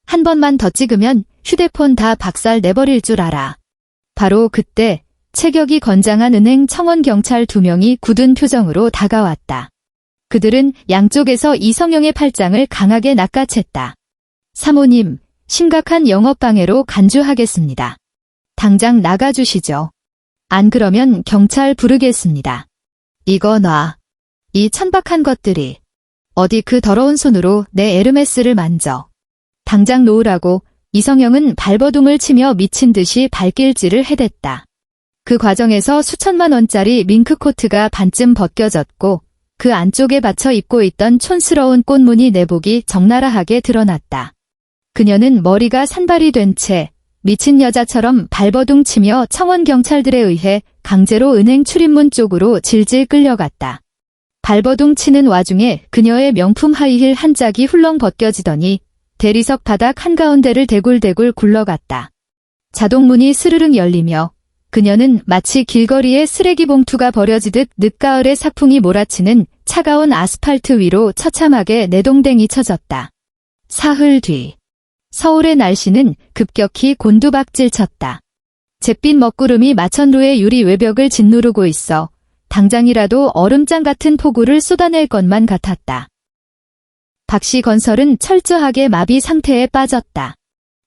한 번만 더 찍으면 휴대폰 다 박살 내버릴 줄 알아. 바로 그때 체격이 건장한 은행 청원경찰 2명이 굳은 표정으로 다가왔다. 그들은 양쪽에서 이성영의 팔짱을 강하게 낚아챘다. 사모님, 심각한 영업방해로 간주하겠습니다. 당장 나가주시죠. 안 그러면 경찰 부르겠습니다. 이거 놔. 이 천박한 것들이. 어디 그 더러운 손으로 내 에르메스를 만져. 당장 놓으라고. 이성영은 발버둥을 치며 미친 듯이 발길질을 해댔다. 그 과정에서 수천만 원짜리 밍크코트가 반쯤 벗겨졌고 그 안쪽에 받쳐 입고 있던 촌스러운 꽃무늬 내복이 적나라하게 드러났다. 그녀는 머리가 산발이 된 채 미친 여자처럼 발버둥 치며 청원 경찰들에 의해 강제로 은행 출입문 쪽으로 질질 끌려갔다. 발버둥 치는 와중에 그녀의 명품 하이힐 한 짝이 훌렁 벗겨지더니 대리석 바닥 한가운데를 대굴대굴 굴러갔다. 자동문이 스르륵 열리며 그녀는 마치 길거리에 쓰레기 봉투가 버려지듯 늦가을의 사풍이 몰아치는 차가운 아스팔트 위로 처참하게 내동댕이 쳐졌다. 사흘 뒤 서울의 날씨는 급격히 곤두박질 쳤다. 잿빛 먹구름이 마천루의 유리 외벽을 짓누르고 있어 당장이라도 얼음장 같은 폭우를 쏟아낼 것만 같았다. 박씨 건설은 철저하게 마비 상태에 빠졌다.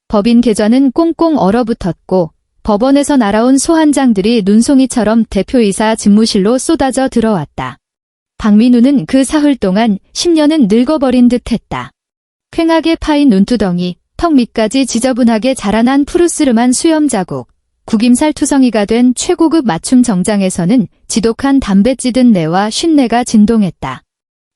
법인 계좌는 꽁꽁 얼어붙었고 법원에서 날아온 소환장들이 눈송이처럼 대표이사 집무실로 쏟아져 들어왔다. 박민우는 그 사흘 동안 10년은 늙어버린 듯했다. 퀭하게 파인 눈두덩이, 턱 밑까지 지저분하게 자라난 푸르스름한 수염 자국, 구김살투성이가 된 최고급 맞춤 정장에서는 지독한 담배 찌든 내와 쉰내가 진동했다.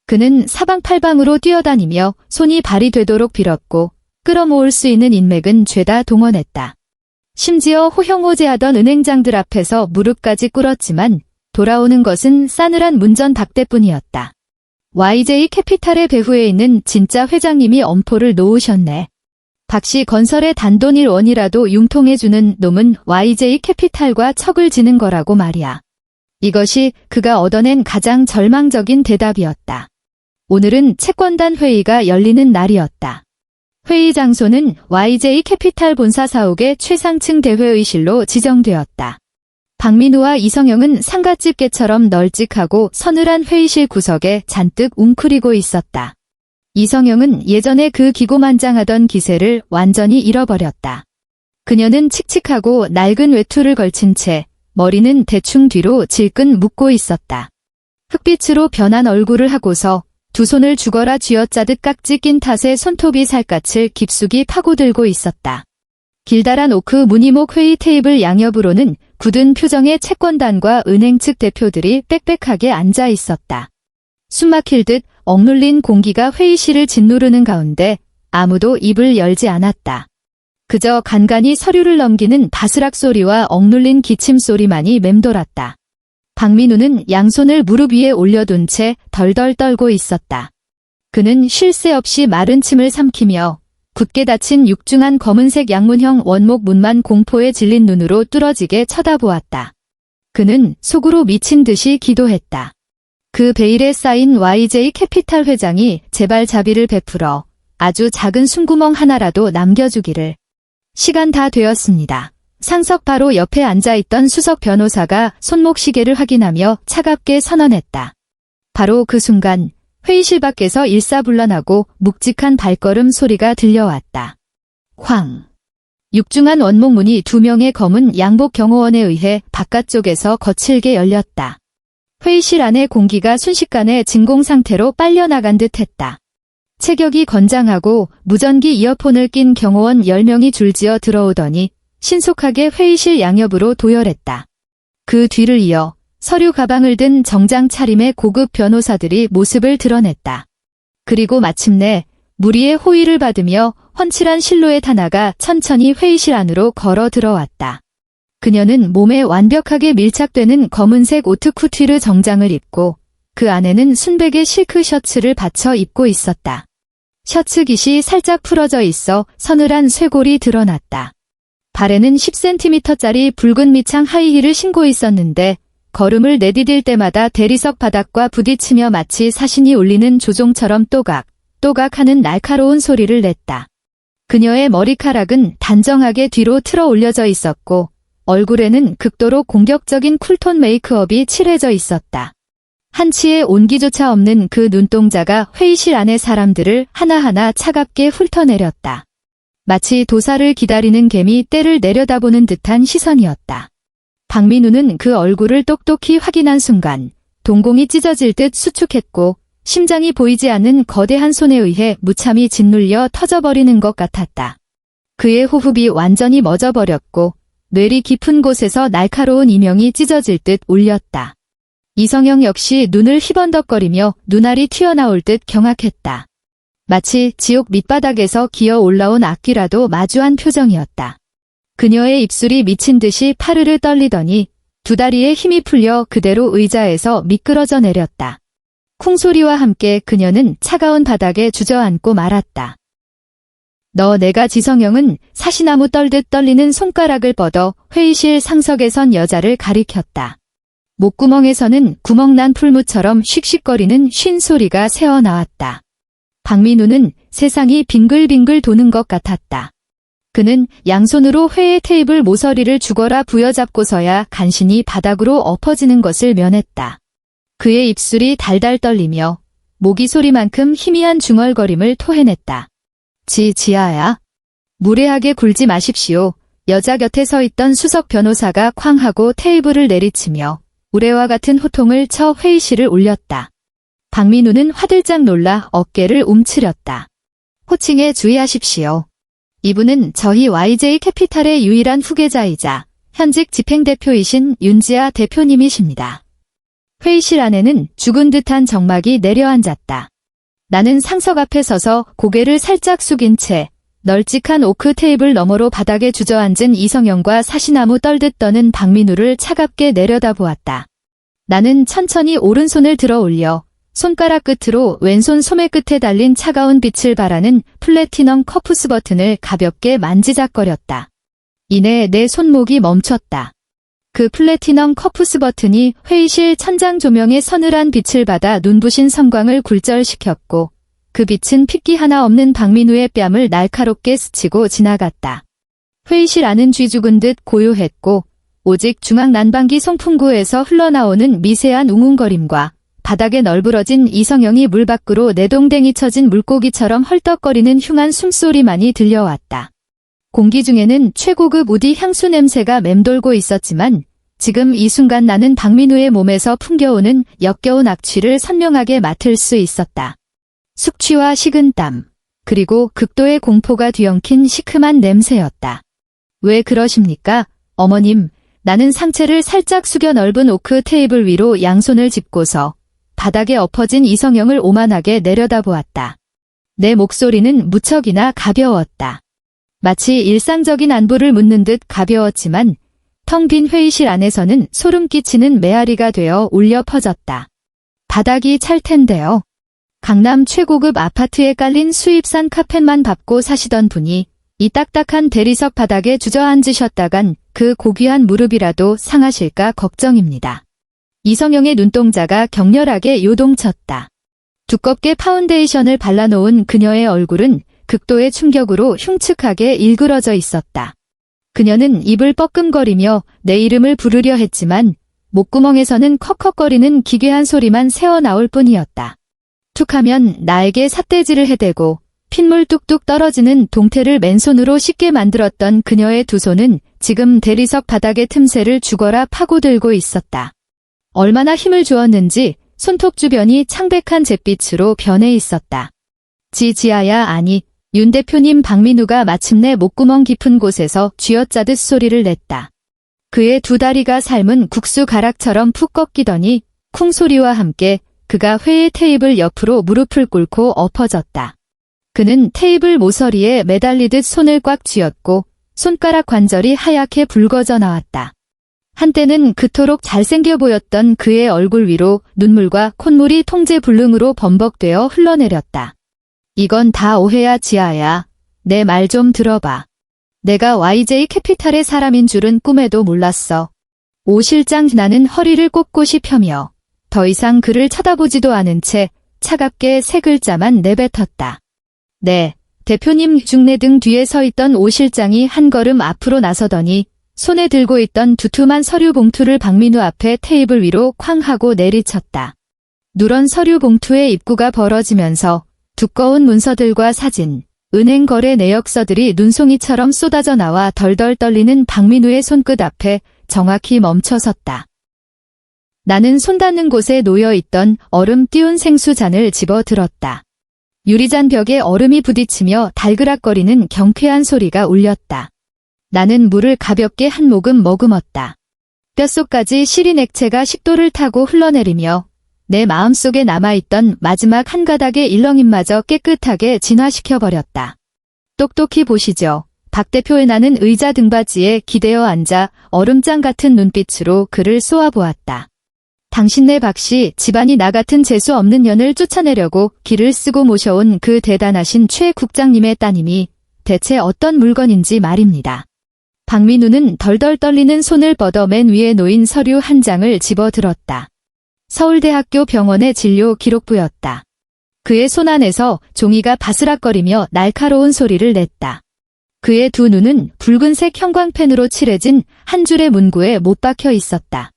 그는 사방팔방으로 뛰어다니며 손이 발이 되도록 빌었고 끌어모을 수 있는 인맥은 죄다 동원했다. 심지어 호형호재하던 은행장들 앞에서 무릎까지 꿇었지만 돌아오는 것은 싸늘한 문전 박대뿐이었다. YJ 캐피탈의 배후에 있는 진짜 회장님이 엄포를 놓으셨네. 박씨 건설의 단돈 1원이라도 융통해주는 놈은 YJ 캐피탈과 척을 지는 거라고 말이야. 이것이 그가 얻어낸 가장 절망적인 대답이었다. 오늘은 채권단 회의가 열리는 날이었다. 회의 장소는 YJ 캐피탈 본사 사옥의 최상층 대회의실로 지정되었다. 박민우와 이성영은 상갓집 개처럼 널찍하고 서늘한 회의실 구석에 잔뜩 웅크리고 있었다. 이성영은 예전에 그 기고만장하던 기세를 완전히 잃어버렸다. 그녀는 칙칙하고 낡은 외투를 걸친 채 머리는 대충 뒤로 질끈 묶고 있었다. 흑빛으로 변한 얼굴을 하고서 두 손을 죽어라 쥐어짜듯 깍지 낀 탓에 손톱이 살갗을 깊숙이 파고들고 있었다. 길다란 오크 무늬목 회의 테이블 양옆으로는 굳은 표정의 채권단과 은행 측 대표들이 빽빽하게 앉아 있었다. 숨막힐 듯 억눌린 공기가 회의실을 짓누르는 가운데 아무도 입을 열지 않았다. 그저 간간히 서류를 넘기는 바스락 소리와 억눌린 기침 소리만이 맴돌았다. 박민우는 양손을 무릎 위에 올려둔 채 덜덜 떨고 있었다. 그는 쉴 새 없이 마른 침을 삼키며 굳게 닫힌 육중한 검은색 양문형 원목 문만 공포에 질린 눈으로 뚫어지게 쳐다보았다. 그는 속으로 미친 듯이 기도했다. 그 베일에 쌓인 YJ 캐피탈 회장이 제발 자비를 베풀어 아주 작은 숨구멍 하나라도 남겨주기를. 시간 다 되었습니다. 상석 바로 옆에 앉아있던 수석 변호사가 손목시계를 확인하며 차갑게 선언했다. 바로 그 순간 회의실 밖에서 일사불란하고 묵직한 발걸음 소리가 들려왔다. 쾅! 육중한 원목문이 2명의 검은 양복 경호원에 의해 바깥쪽에서 거칠게 열렸다. 회의실 안의 공기가 순식간에 진공 상태로 빨려나간 듯했다. 체격이 건장하고 무전기 이어폰을 낀 경호원 10명이 줄지어 들어오더니 신속하게 회의실 양옆으로 도열했다. 그 뒤를 이어 서류 가방을 든 정장 차림의 고급 변호사들이 모습을 드러냈다. 그리고 마침내 무리의 호의를 받으며 훤칠한 실루엣 하나가 천천히 회의실 안으로 걸어 들어왔다. 그녀는 몸에 완벽하게 밀착되는 검은색 오트쿠티르 정장을 입고 그 안에는 순백의 실크 셔츠를 받쳐 입고 있었다. 셔츠 깃이 살짝 풀어져 있어 서늘한 쇄골이 드러났다. 발에는 10cm짜리 붉은 밑창 하이힐을 신고 있었는데 걸음을 내디딜 때마다 대리석 바닥과 부딪히며 마치 사신이 울리는 조종처럼 또각 하는 날카로운 소리를 냈다. 그녀의 머리카락은 단정하게 뒤로 틀어 올려져 있었고 얼굴에는 극도로 공격적인 쿨톤 메이크업이 칠해져 있었다. 한치의 온기조차 없는 그 눈동자가 회의실 안의 사람들을 하나하나 차갑게 훑어내렸다. 마치 도사를 기다리는 개미 떼를 내려다보는 듯한 시선이었다. 박민우는 그 얼굴을 똑똑히 확인한 순간 동공이 찢어질 듯 수축했고 심장이 보이지 않는 거대한 손에 의해 무참히 짓눌려 터져버리는 것 같았다. 그의 호흡이 완전히 멎어버렸고 뇌리 깊은 곳에서 날카로운 이명이 찢어질 듯 울렸다. 이성영 역시 눈을 희번덕거리며 눈알이 튀어나올 듯 경악했다. 마치 지옥 밑바닥에서 기어 올라온 악귀라도 마주한 표정이었다. 그녀의 입술이 미친 듯이 파르르 떨리더니 두 다리에 힘이 풀려 그대로 의자에서 미끄러져 내렸다. 쿵소리와 함께 그녀는 차가운 바닥에 주저앉고 말았다. 내가 지성영은 사시나무 떨듯 떨리는 손가락을 뻗어 회의실 상석에 선 여자를 가리켰다. 목구멍에서는 구멍난 풀무처럼 씩씩거리는 쉰 소리가 새어나왔다. 박민우는 세상이 빙글빙글 도는 것 같았다. 그는 양손으로 회의 테이블 모서리를 죽어라 부여잡고서야 간신히 바닥으로 엎어지는 것을 면했다. 그의 입술이 달달 떨리며 모기 소리만큼 희미한 중얼거림을 토해냈다. 지아야. 무례하게 굴지 마십시오. 여자 곁에 서 있던 수석 변호사가 쾅 하고 테이블을 내리치며 우레와 같은 호통을 쳐 회의실을 울렸다. 박민우는 화들짝 놀라 어깨를 움츠렸다. 호칭에 주의하십시오. 이분은 저희 YJ 캐피탈의 유일한 후계자이자 현직 집행대표이신 윤지아 대표님이십니다. 회의실 안에는 죽은 듯한 정막이 내려앉았다. 나는 상석 앞에 서서 고개를 살짝 숙인 채 널찍한 오크 테이블 너머로 바닥에 주저앉은 이성영과 사시나무 떨듯 떠는 박민우를 차갑게 내려다보았다. 나는 천천히 오른손을 들어 올려 손가락 끝으로 왼손 소매 끝에 달린 차가운 빛을 발하는 플래티넘 커프스 버튼을 가볍게 만지작거렸다. 이내 내 손목이 멈췄다. 그 플래티넘 커프스 버튼이 회의실 천장 조명의 서늘한 빛을 받아 눈부신 성광을 굴절시켰고 그 빛은 핏기 하나 없는 박민우의 뺨을 날카롭게 스치고 지나갔다. 회의실 안은 쥐죽은 듯 고요했고 오직 중앙 난방기 송풍구에서 흘러나오는 미세한 웅웅거림과 바닥에 널브러진 이성영이 물 밖으로 내동댕이 쳐진 물고기처럼 헐떡거리는 흉한 숨소리만이 들려왔다. 공기 중에는 최고급 우디 향수 냄새가 맴돌고 있었지만 지금 이 순간 나는 박민우의 몸에서 풍겨오는 역겨운 악취를 선명하게 맡을 수 있었다. 숙취와 식은땀, 그리고 극도의 공포가 뒤엉킨 시큼한 냄새였다. 왜 그러십니까, 어머님? 나는 상체를 살짝 숙여 넓은 오크 테이블 위로 양손을 짚고서 바닥에 엎어진 이성영을 오만하게 내려다보았다. 내 목소리는 무척이나 가벼웠다. 마치 일상적인 안부를 묻는 듯 가벼웠지만 텅 빈 회의실 안에서는 소름 끼치는 메아리가 되어 울려 퍼졌다. 바닥이 찰 텐데요. 강남 최고급 아파트에 깔린 수입산 카펫만 밟고 사시던 분이 이 딱딱한 대리석 바닥에 주저앉으셨다간 그 고귀한 무릎이라도 상하실까 걱정입니다. 이성영의 눈동자가 격렬하게 요동쳤다. 두껍게 파운데이션을 발라놓은 그녀의 얼굴은 극도의 충격으로 흉측하게 일그러져 있었다. 그녀는 입을 뻐끔거리며 내 이름을 부르려 했지만 목구멍에서는 컥컥거리는 기괴한 소리만 새어나올 뿐이었다. 툭하면 나에게 삿대질을 해대고 핏물 뚝뚝 떨어지는 동태를 맨손으로 씻게 만들었던 그녀의 두 손은 지금 대리석 바닥의 틈새를 죽어라 파고들고 있었다. 얼마나 힘을 주었는지 손톱 주변이 창백한 잿빛으로 변해 있었다. 지아야, 아니, 윤 대표님. 박민우가 마침내 목구멍 깊은 곳에서 쥐어짜듯 소리를 냈다. 그의 두 다리가 삶은 국수 가락처럼 푹 꺾이더니 쿵 소리와 함께 그가 회의 테이블 옆으로 무릎을 꿇고 엎어졌다. 그는 테이블 모서리에 매달리듯 손을 꽉 쥐었고 손가락 관절이 하얗게 붉어져 나왔다. 한때는 그토록 잘생겨 보였던 그의 얼굴 위로 눈물과 콧물이 통제불능으로 범벅되어 흘러내렸다. 이건 다 오해야, 지아야. 내 말 좀 들어봐. 내가 YJ 캐피탈의 사람인 줄은 꿈에도 몰랐어. 오 실장, 나는 허리를 꼿꼿이 펴며 더 이상 그를 쳐다보지도 않은 채 차갑게 세 글자만 내뱉었다. 네, 대표님. 중내 등 뒤에 서 있던 오 실장이 한 걸음 앞으로 나서더니 손에 들고 있던 두툼한 서류 봉투를 박민우 앞에 테이블 위로 쾅 하고 내리쳤다. 누런 서류 봉투의 입구가 벌어지면서 두꺼운 문서들과 사진, 은행 거래 내역서들이 눈송이처럼 쏟아져 나와 덜덜 떨리는 박민우의 손끝 앞에 정확히 멈춰섰다. 나는 손 닿는 곳에 놓여있던 얼음 띄운 생수잔을 집어 들었다. 유리잔 벽에 얼음이 부딪히며 달그락거리는 경쾌한 소리가 울렸다. 나는 물을 가볍게 한 모금 머금었다. 뼛속까지 시린 액체가 식도를 타고 흘러내리며 내 마음속에 남아있던 마지막 한 가닥의 일렁임마저 깨끗하게 진화시켜버렸다. 똑똑히 보시죠. 박 대표의. 나는 의자 등받이에 기대어 앉아 얼음장 같은 눈빛으로 그를 쏘아보았다. 당신네 박씨, 집안이 나 같은 재수 없는 년을 쫓아내려고 길을 쓰고 모셔온 그 대단하신 최 국장님의 따님이 대체 어떤 물건인지 말입니다. 박민우는 덜덜 떨리는 손을 뻗어 맨 위에 놓인 서류 한 장을 집어들었다. 서울대학교 병원의 진료 기록부였다. 그의 손 안에서 종이가 바스락거리며 날카로운 소리를 냈다. 그의 두 눈은 붉은색 형광펜으로 칠해진 한 줄의 문구에 못 박혀 있었다.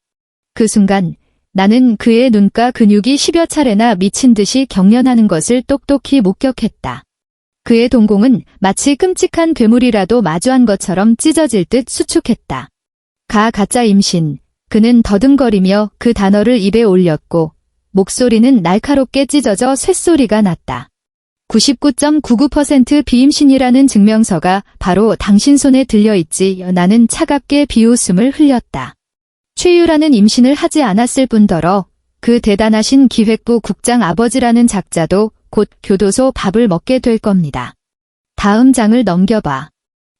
그 순간 나는 그의 눈가 근육이 10여 차례나 미친 듯이 경련하는 것을 똑똑히 목격했다. 그의 동공은 마치 끔찍한 괴물이라도 마주한 것처럼 찢어질 듯 수축했다. 가짜 임신. 그는 더듬거리며 그 단어를 입에 올렸고 목소리는 날카롭게 찢어져 쇳소리가 났다. 99.99% 비임신이라는 증명서가 바로 당신 손에 들려있지. 나는 차갑게 비웃음을 흘렸다. 최유라는 임신을 하지 않았을 뿐더러 그 대단하신 기획부 국장 아버지라는 작자도 곧 교도소 밥을 먹게 될 겁니다. 다음 장을 넘겨봐.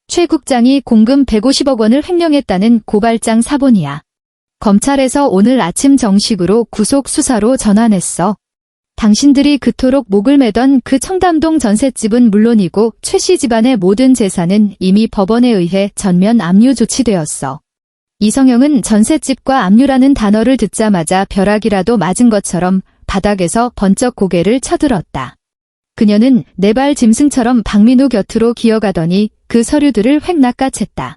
최 국장이 공금 150억 원을 횡령했다는 고발장 사본이야. 검찰에서 오늘 아침 정식으로 구속 수사로 전환했어. 당신들이 그토록 목을 매던 그 청담동 전셋집은 물론이고 최 씨 집안의 모든 재산은 이미 법원에 의해 전면 압류 조치되었어. 이성영은 전셋집과 압류라는 단어를 듣자마자 벼락이라도 맞은 것처럼 바닥에서 번쩍 고개를 쳐들었다. 그녀는 네 발 짐승처럼 박민우 곁으로 기어가더니 그 서류들을 획 낚아챘다.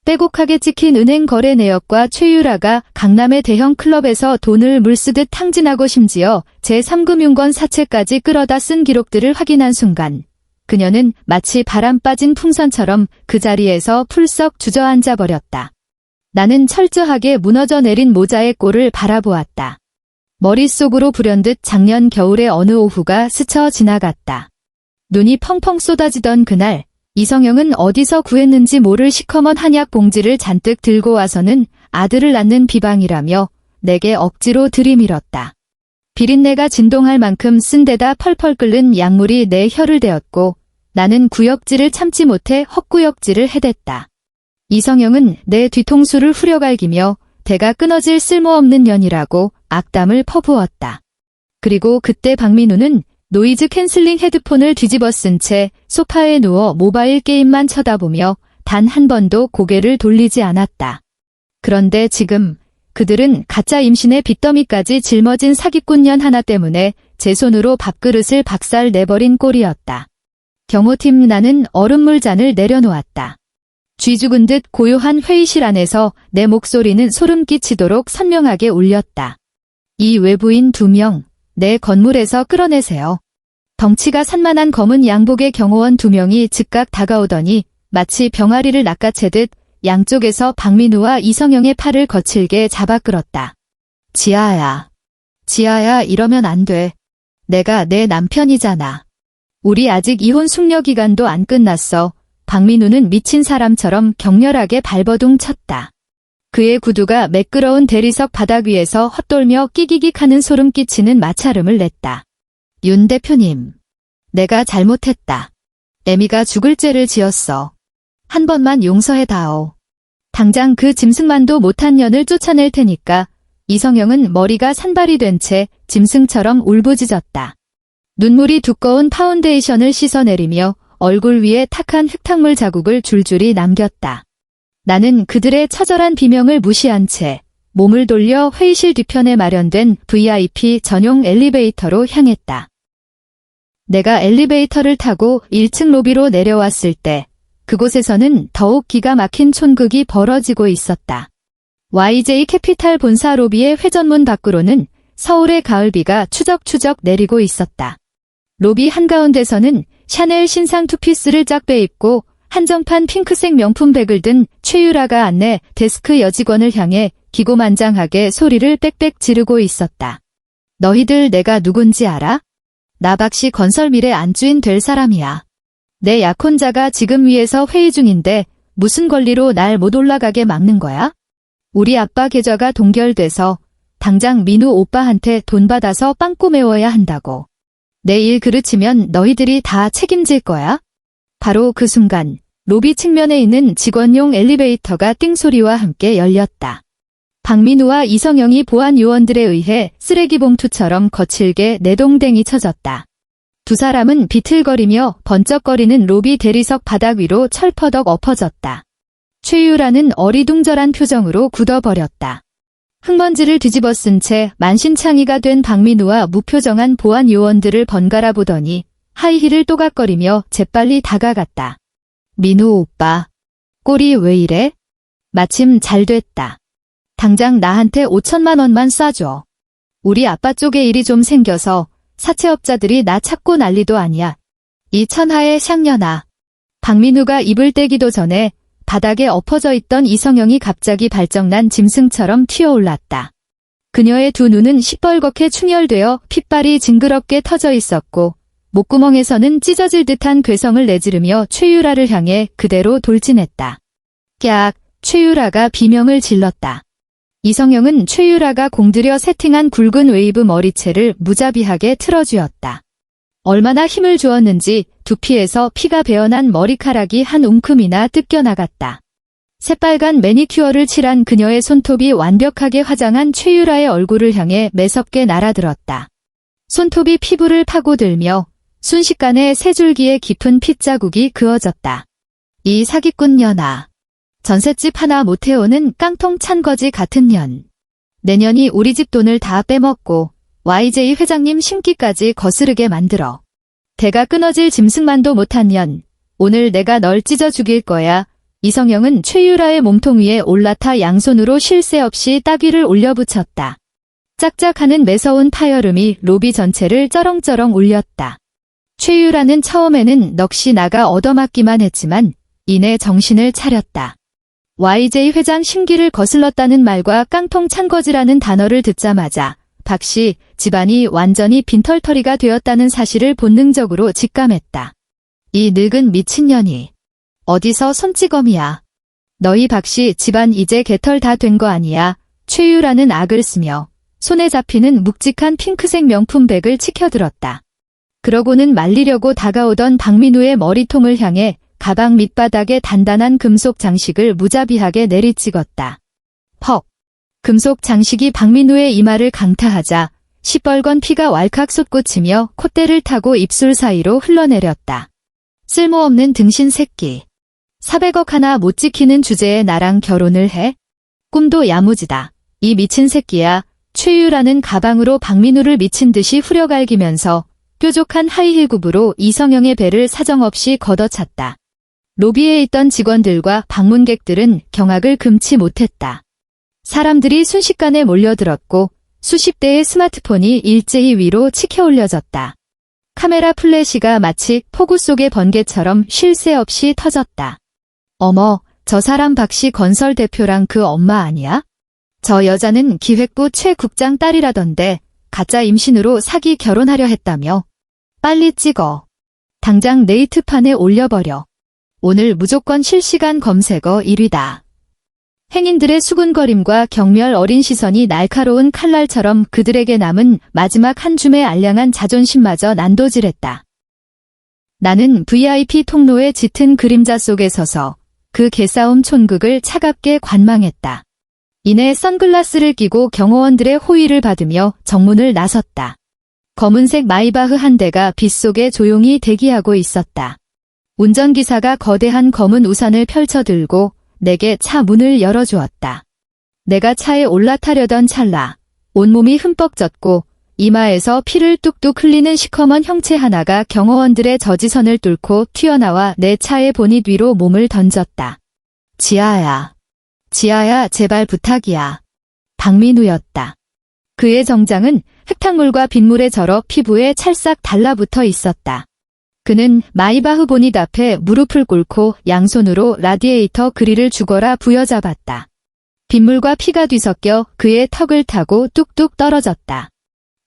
빼곡하게 찍힌 은행 거래 내역과 최유라가 강남의 대형 클럽에서 돈을 물쓰듯 탕진하고 심지어 제3금융권 사채까지 끌어다 쓴 기록들을 확인한 순간 그녀는 마치 바람 빠진 풍선처럼 그 자리에서 풀썩 주저앉아 버렸다. 나는 철저하게 무너져 내린 모자의 꼴을 바라보았다. 머릿속으로 불현듯 작년 겨울의 어느 오후가 스쳐 지나갔다. 눈이 펑펑 쏟아지던 그날 이성영은 어디서 구했는지 모를 시커먼 한약 봉지를 잔뜩 들고 와서는 아들을 낳는 비방이라며 내게 억지로 들이밀었다. 비린내가 진동할 만큼 쓴 데다 펄펄 끓는 약물이 내 혀를 대었고 나는 구역질을 참지 못해 헛구역질을 해댔다. 이성영은 내 뒤통수를 후려갈기며 대가 끊어질 쓸모없는 년이라고 악담을 퍼부었다. 그리고 그때 박민우는 노이즈 캔슬링 헤드폰을 뒤집어 쓴 채 소파에 누워 모바일 게임만 쳐다보며 단 한 번도 고개를 돌리지 않았다. 그런데 지금 그들은 가짜 임신의 빚더미까지 짊어진 사기꾼년 하나 때문에 제 손으로 밥그릇을 박살 내버린 꼴이었다. 경호팀. 나는 얼음물 잔을 내려놓았다. 쥐 죽은 듯 고요한 회의실 안에서 내 목소리는 소름 끼치도록 선명하게 울렸다. 이 외부인 2명, 내 건물에서 끌어내세요. 덩치가 산만한 검은 양복의 경호원 2명이 즉각 다가오더니 마치 병아리를 낚아채듯 양쪽에서 박민우와 이성영의 팔을 거칠게 잡아 끌었다. 지아야, 이러면 안 돼. 내가 내 남편이잖아. 우리 아직 이혼 숙려 기간도 안 끝났어. 박민우는 미친 사람처럼 격렬하게 발버둥 쳤다. 그의 구두가 매끄러운 대리석 바닥 위에서 헛돌며 끼기익 하는 소름 끼치는 마찰음을 냈다. 윤 대표님. 내가 잘못했다. 애미가 죽을 죄를 지었어. 한 번만 용서해다오. 당장 그 짐승만도 못한 년을 쫓아낼 테니까. 이성영은 머리가 산발이 된 채 짐승처럼 울부짖었다. 눈물이 두꺼운 파운데이션을 씻어내리며 얼굴 위에 탁한 흙탕물 자국을 줄줄이 남겼다. 나는 그들의 처절한 비명을 무시한 채 몸을 돌려 회의실 뒤편에 마련된 VIP 전용 엘리베이터로 향했다. 내가 엘리베이터를 타고 1층 로비로 내려왔을 때 그곳에서는 더욱 기가 막힌 촌극이 벌어지고 있었다. YJ 캐피탈 본사 로비의 회전문 밖으로는 서울의 가을비가 추적추적 내리고 있었다. 로비 한가운데서는 샤넬 신상 투피스를 쫙 빼입고 한정판 핑크색 명품백을 든 최유라가 안내 데스크 여직원을 향해 기고만장하게 소리를 빽빽 지르고 있었다. 너희들 내가 누군지 알아? 나 박씨 건설밀의 안주인 될 사람이야. 내 약혼자가 지금 위에서 회의 중인데 무슨 권리로 날 못 올라가게 막는 거야? 우리 아빠 계좌가 동결돼서 당장 민우 오빠한테 돈 받아서 빵꾸 메워야 한다고. 내 일 그르치면 너희들이 다 책임질 거야? 바로 그 순간 로비 측면에 있는 직원용 엘리베이터가 띵소리와 함께 열렸다. 박민우와 이성영이 보안 요원들에 의해 쓰레기 봉투처럼 거칠게 내동댕이 쳐졌다. 두 사람은 비틀거리며 번쩍거리는 로비 대리석 바닥 위로 철퍼덕 엎어졌다. 최유라는 어리둥절한 표정으로 굳어버렸다. 흙먼지를 뒤집어 쓴 채 만신창이가 된 박민우와 무표정한 보안 요원들을 번갈아 보더니 하이힐을 또각거리며 재빨리 다가갔다. 민우 오빠, 꼴이 왜 이래? 마침 잘 됐다. 당장 나한테 5천만 원만 쏴줘. 우리 아빠 쪽에 일이 좀 생겨서 사채업자들이 나 찾고 난리도 아니야. 이 천하의 샹년아. 박민우가 입을 떼기도 전에 바닥에 엎어져 있던 이성영이 갑자기 발정난 짐승처럼 튀어올랐다. 그녀의 두 눈은 시뻘겋게 충혈되어 핏발이 징그럽게 터져 있었고 목구멍에서는 찢어질 듯한 괴성을 내지르며 최유라를 향해 그대로 돌진했다. 깍! 최유라가 비명을 질렀다. 이성영은 최유라가 공들여 세팅한 굵은 웨이브 머리채를 무자비하게 틀어쥐었다. 얼마나 힘을 주었는지 두피에서 피가 배어난 머리카락이 한 움큼이나 뜯겨나갔다. 새빨간 매니큐어를 칠한 그녀의 손톱이 완벽하게 화장한 최유라의 얼굴을 향해 매섭게 날아들었다. 손톱이 피부를 파고들며 순식간에 세 줄기의 깊은 핏자국이 그어졌다. 이 사기꾼 년아. 전셋집 하나 못 해오는 깡통 찬 거지 같은 년. 내년이 우리 집 돈을 다 빼먹고 YJ 회장님 심기까지 거스르게 만들어. 대가 끊어질 짐승만도 못한 년. 오늘 내가 널 찢어 죽일 거야. 이성영은 최유라의 몸통 위에 올라타 양손으로 쉴 새 없이 따귀를 올려붙였다. 짝짝하는 매서운 파열음이 로비 전체를 쩌렁쩌렁 울렸다. 최유라는 처음에는 넋이 나가 얻어맞기만 했지만 이내 정신을 차렸다. YJ 회장 심기를 거슬렀다는 말과 깡통 찬 거지라는 단어를 듣자마자 박씨 집안이 완전히 빈털터리가 되었다는 사실을 본능적으로 직감했다. 이 늙은 미친년이 어디서 손찌검이야. 너희 박씨 집안 이제 개털 다 된 거 아니야. 최유라는 악을 쓰며 손에 잡히는 묵직한 핑크색 명품백을 치켜들었다. 그러고는 말리려고 다가오던 박민우의 머리통을 향해 가방 밑바닥에 단단한 금속 장식을 무자비하게 내리찍었다. 퍽! 금속 장식이 박민우의 이마를 강타하자 시뻘건 피가 왈칵 솟구치며 콧대를 타고 입술 사이로 흘러내렸다. 쓸모없는 등신 새끼. 400억 하나 못 지키는 주제에 나랑 결혼을 해? 꿈도 야무지다. 이 미친 새끼야. 최유라는 가방으로 박민우를 미친 듯이 후려갈기면서 뾰족한 하이힐 굽으로 이성영의 배를 사정없이 걷어찼다. 로비에 있던 직원들과 방문객들은 경악을 금치 못했다. 사람들이 순식간에 몰려들었고 수십 대의 스마트폰이 일제히 위로 치켜 올려졌다. 카메라 플래시가 마치 폭우 속의 번개처럼 쉴 새 없이 터졌다. 어머, 저 사람 박씨 건설 대표랑 그 엄마 아니야? 저 여자는 기획부 최 국장 딸이라던데 가짜 임신으로 사기 결혼하려 했다며. 빨리 찍어. 당장 네이트판에 올려버려. 오늘 무조건 실시간 검색어 1위다. 행인들의 수군거림과 경멸 어린 시선이 날카로운 칼날처럼 그들에게 남은 마지막 한 줌의 알량한 자존심마저 난도질했다. 나는 VIP 통로의 짙은 그림자 속에 서서 그 개싸움 촌극을 차갑게 관망했다. 이내 선글라스를 끼고 경호원들의 호의를 받으며 정문을 나섰다. 검은색 마이바흐 한 대가 빛 속에 조용히 대기하고 있었다. 운전기사가 거대한 검은 우산을 펼쳐들고 내게 차 문을 열어주었다. 내가 차에 올라타려던 찰나 온몸이 흠뻑 젖고 이마에서 피를 뚝뚝 흘리는 시커먼 형체 하나가 경호원들의 저지선을 뚫고 튀어나와 내 차의 보닛 위로 몸을 던졌다. 지아야. 지아야, 제발 부탁이야. 박민우였다. 그의 정장은 흙탕물과 빗물에 절어 피부에 찰싹 달라붙어 있었다. 그는 마이바흐 보닛 앞에 무릎을 꿇고 양손으로 라디에이터 그릴을 죽어라 부여잡았다. 빗물과 피가 뒤섞여 그의 턱을 타고 뚝뚝 떨어졌다.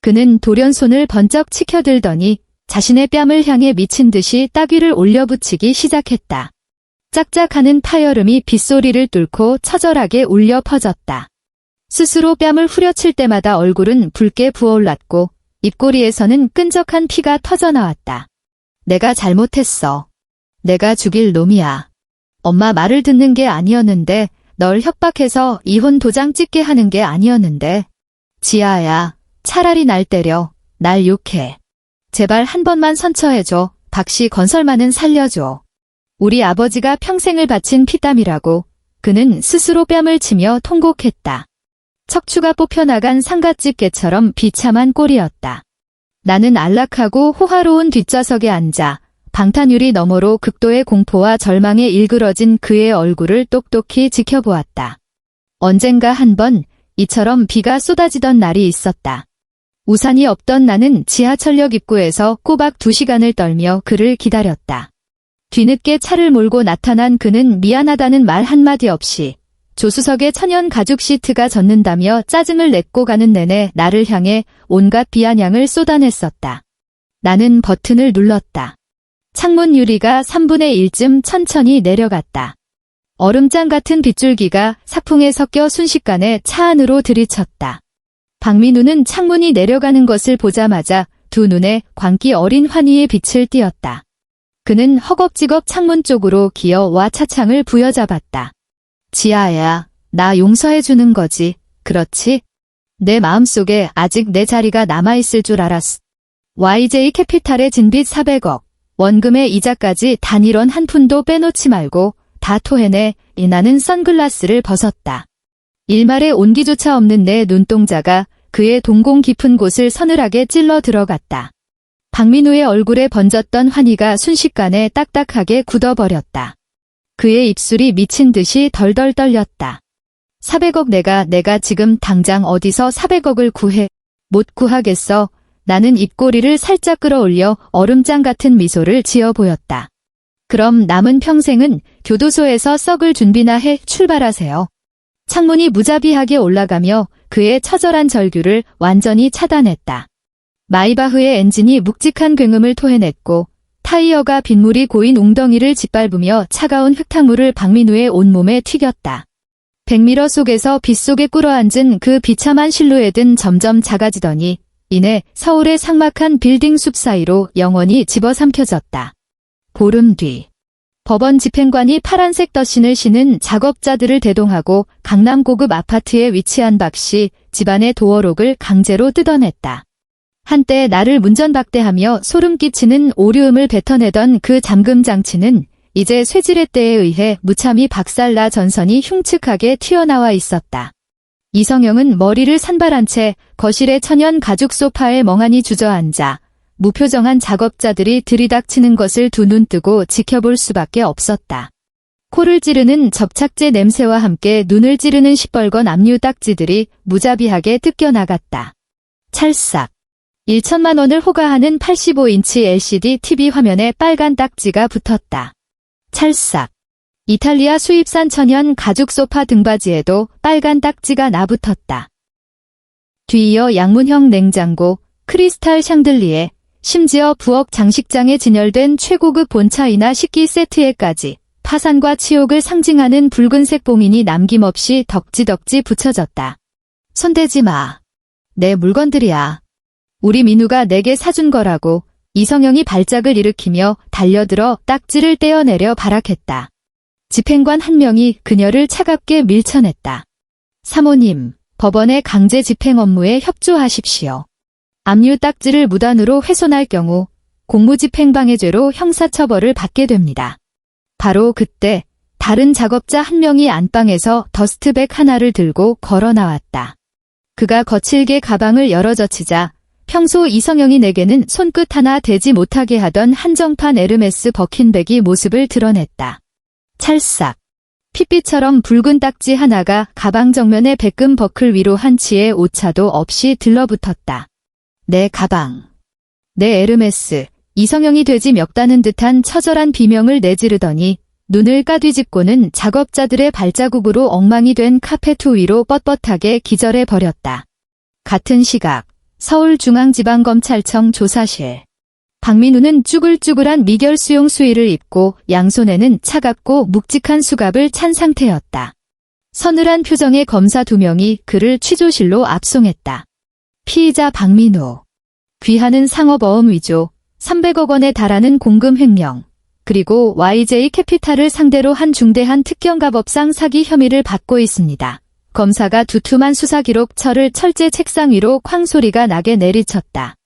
그는 돌연손을 번쩍 치켜들더니 자신의 뺨을 향해 미친 듯이 따귀를 올려붙이기 시작했다. 짝짝하는 파열음이 빗소리를 뚫고 처절하게 울려 퍼졌다. 스스로 뺨을 후려칠 때마다 얼굴은 붉게 부어올랐고 입꼬리에서는 끈적한 피가 터져나왔다. 내가 잘못했어. 내가 죽일 놈이야. 엄마 말을 듣는 게 아니었는데, 널 협박해서 이혼 도장 찍게 하는 게 아니었는데. 지아야, 차라리 날 때려. 날 욕해. 제발 한 번만 선처해줘. 박씨 건설만은 살려줘. 우리 아버지가 평생을 바친 피땀이라고. 그는 스스로 뺨을 치며 통곡했다. 척추가 뽑혀나간 상갓집 개처럼 비참한 꼴이었다. 나는 안락하고 호화로운 뒷좌석에 앉아 방탄유리 너머로 극도의 공포와 절망에 일그러진 그의 얼굴을 똑똑히 지켜보았다. 언젠가 한 번 이처럼 비가 쏟아지던 날이 있었다. 우산이 없던 나는 지하철역 입구에서 꼬박 2시간을 떨며 그를 기다렸다. 뒤늦게 차를 몰고 나타난 그는 미안하다는 말 한마디 없이 조수석에 천연 가죽 시트가 젖는다며 짜증을 냈고 가는 내내 나를 향해 온갖 비아냥을 쏟아냈었다. 나는 버튼을 눌렀다. 창문 유리가 3분의 1쯤 천천히 내려갔다. 얼음장 같은 빗줄기가 사풍에 섞여 순식간에 차 안으로 들이쳤다. 박민우는 창문이 내려가는 것을 보자마자 두 눈에 광기 어린 환희의 빛을 띄었다. 그는 허겁지겁 창문 쪽으로 기어와 차창을 부여잡았다. 지아야, 나 용서해주는 거지, 그렇지? 내 마음속에 아직 내 자리가 남아있을 줄 알았어. YJ 캐피탈의 진빚 400억, 원금의 이자까지 단일원 한 푼도 빼놓지 말고 다 토해내. 나는 선글라스를 벗었다. 일말의 온기조차 없는 내 눈동자가 그의 동공 깊은 곳을 서늘하게 찔러 들어갔다. 박민우의 얼굴에 번졌던 환희가 순식간에 딱딱하게 굳어버렸다. 그의 입술이 미친 듯이 덜덜 떨렸다. 400억 내가 지금 당장 어디서 400억을 구해? 못 구하겠어. 나는 입꼬리를 살짝 끌어올려 얼음장 같은 미소를 지어 보였다. 그럼 남은 평생은 교도소에서 썩을 준비나 해. 출발하세요. 창문이 무자비하게 올라가며 그의 처절한 절규를 완전히 차단했다. 마이바흐의 엔진이 묵직한 굉음을 토해냈고 타이어가 빗물이 고인 웅덩이를 짓밟으며 차가운 흙탕물을 박민우의 온몸에 튀겼다. 백미러 속에서 빗속에 꿇어앉은 그 비참한 실루엣은 점점 작아지더니 이내 서울의 삭막한 빌딩 숲 사이로 영원히 집어삼켜졌다. 보름 뒤 법원 집행관이 파란색 덧신을 신은 작업자들을 대동하고 강남 고급 아파트에 위치한 박씨 집안의 도어록을 강제로 뜯어냈다. 한때 나를 문전박대하며 소름 끼치는 오류음을 뱉어내던 그 잠금 장치는 이제 쇠지렛 때에 의해 무참히 박살나 전선이 흉측하게 튀어나와 있었다. 이성영은 머리를 산발한 채 거실의 천연 가죽 소파에 멍하니 주저앉아 무표정한 작업자들이 들이닥치는 것을 두 눈 뜨고 지켜볼 수밖에 없었다. 코를 찌르는 접착제 냄새와 함께 눈을 찌르는 시뻘건 압류 딱지들이 무자비하게 뜯겨나갔다. 찰싹. 1천만 원을 호가하는 85인치 LCD TV 화면에 빨간 딱지가 붙었다. 찰싹. 이탈리아 수입산 천연 가죽 소파 등받이에도 빨간 딱지가 나붙었다. 뒤이어 양문형 냉장고, 크리스탈 샹들리에, 심지어 부엌 장식장에 진열된 최고급 본차이나 식기 세트에까지 파산과 치욕을 상징하는 붉은색 봉인이 남김없이 덕지덕지 붙여졌다. 손대지 마. 내 물건들이야. 우리 민우가 내게 사준 거라고. 이성영이 발작을 일으키며 달려들어 딱지를 떼어내려 발악했다. 집행관 한 명이 그녀를 차갑게 밀쳐냈다. 사모님, 법원의 강제 집행 업무에 협조하십시오. 압류 딱지를 무단으로 훼손할 경우 공무집행방해죄로 형사처벌을 받게 됩니다. 바로 그때 다른 작업자 한 명이 안방에서 더스트백 하나를 들고 걸어 나왔다. 그가 거칠게 가방을 열어젖히자 평소 이성영이 내게는 손끝 하나 대지 못하게 하던 한정판 에르메스 버킨백이 모습을 드러냈다. 찰싹. 핏빛처럼 붉은 딱지 하나가 가방 정면의 백금 버클 위로 한 치의 오차도 없이 들러붙었다. 내 가방. 내 에르메스. 이성영이 되지 멱다는 듯한 처절한 비명을 내지르더니 눈을 까뒤집고는 작업자들의 발자국으로 엉망이 된 카페트 위로 뻣뻣하게 기절해버렸다. 같은 시각 서울중앙지방검찰청 조사실. 박민우는 쭈글쭈글한 미결 수용 수의를 입고 양손에는 차갑고 묵직한 수갑을 찬 상태였다. 서늘한 표정의 검사 2명이 그를 취조실로 압송했다. 피의자 박민우. 귀하는 상업어음 위조, 300억 원에 달하는 공금 횡령, 그리고 YJ 캐피탈을 상대로 한 중대한 특경가법상 사기 혐의를 받고 있습니다. 검사가 두툼한 수사기록처를 철제 책상 위로 쾅 소리가 나게 내리쳤다.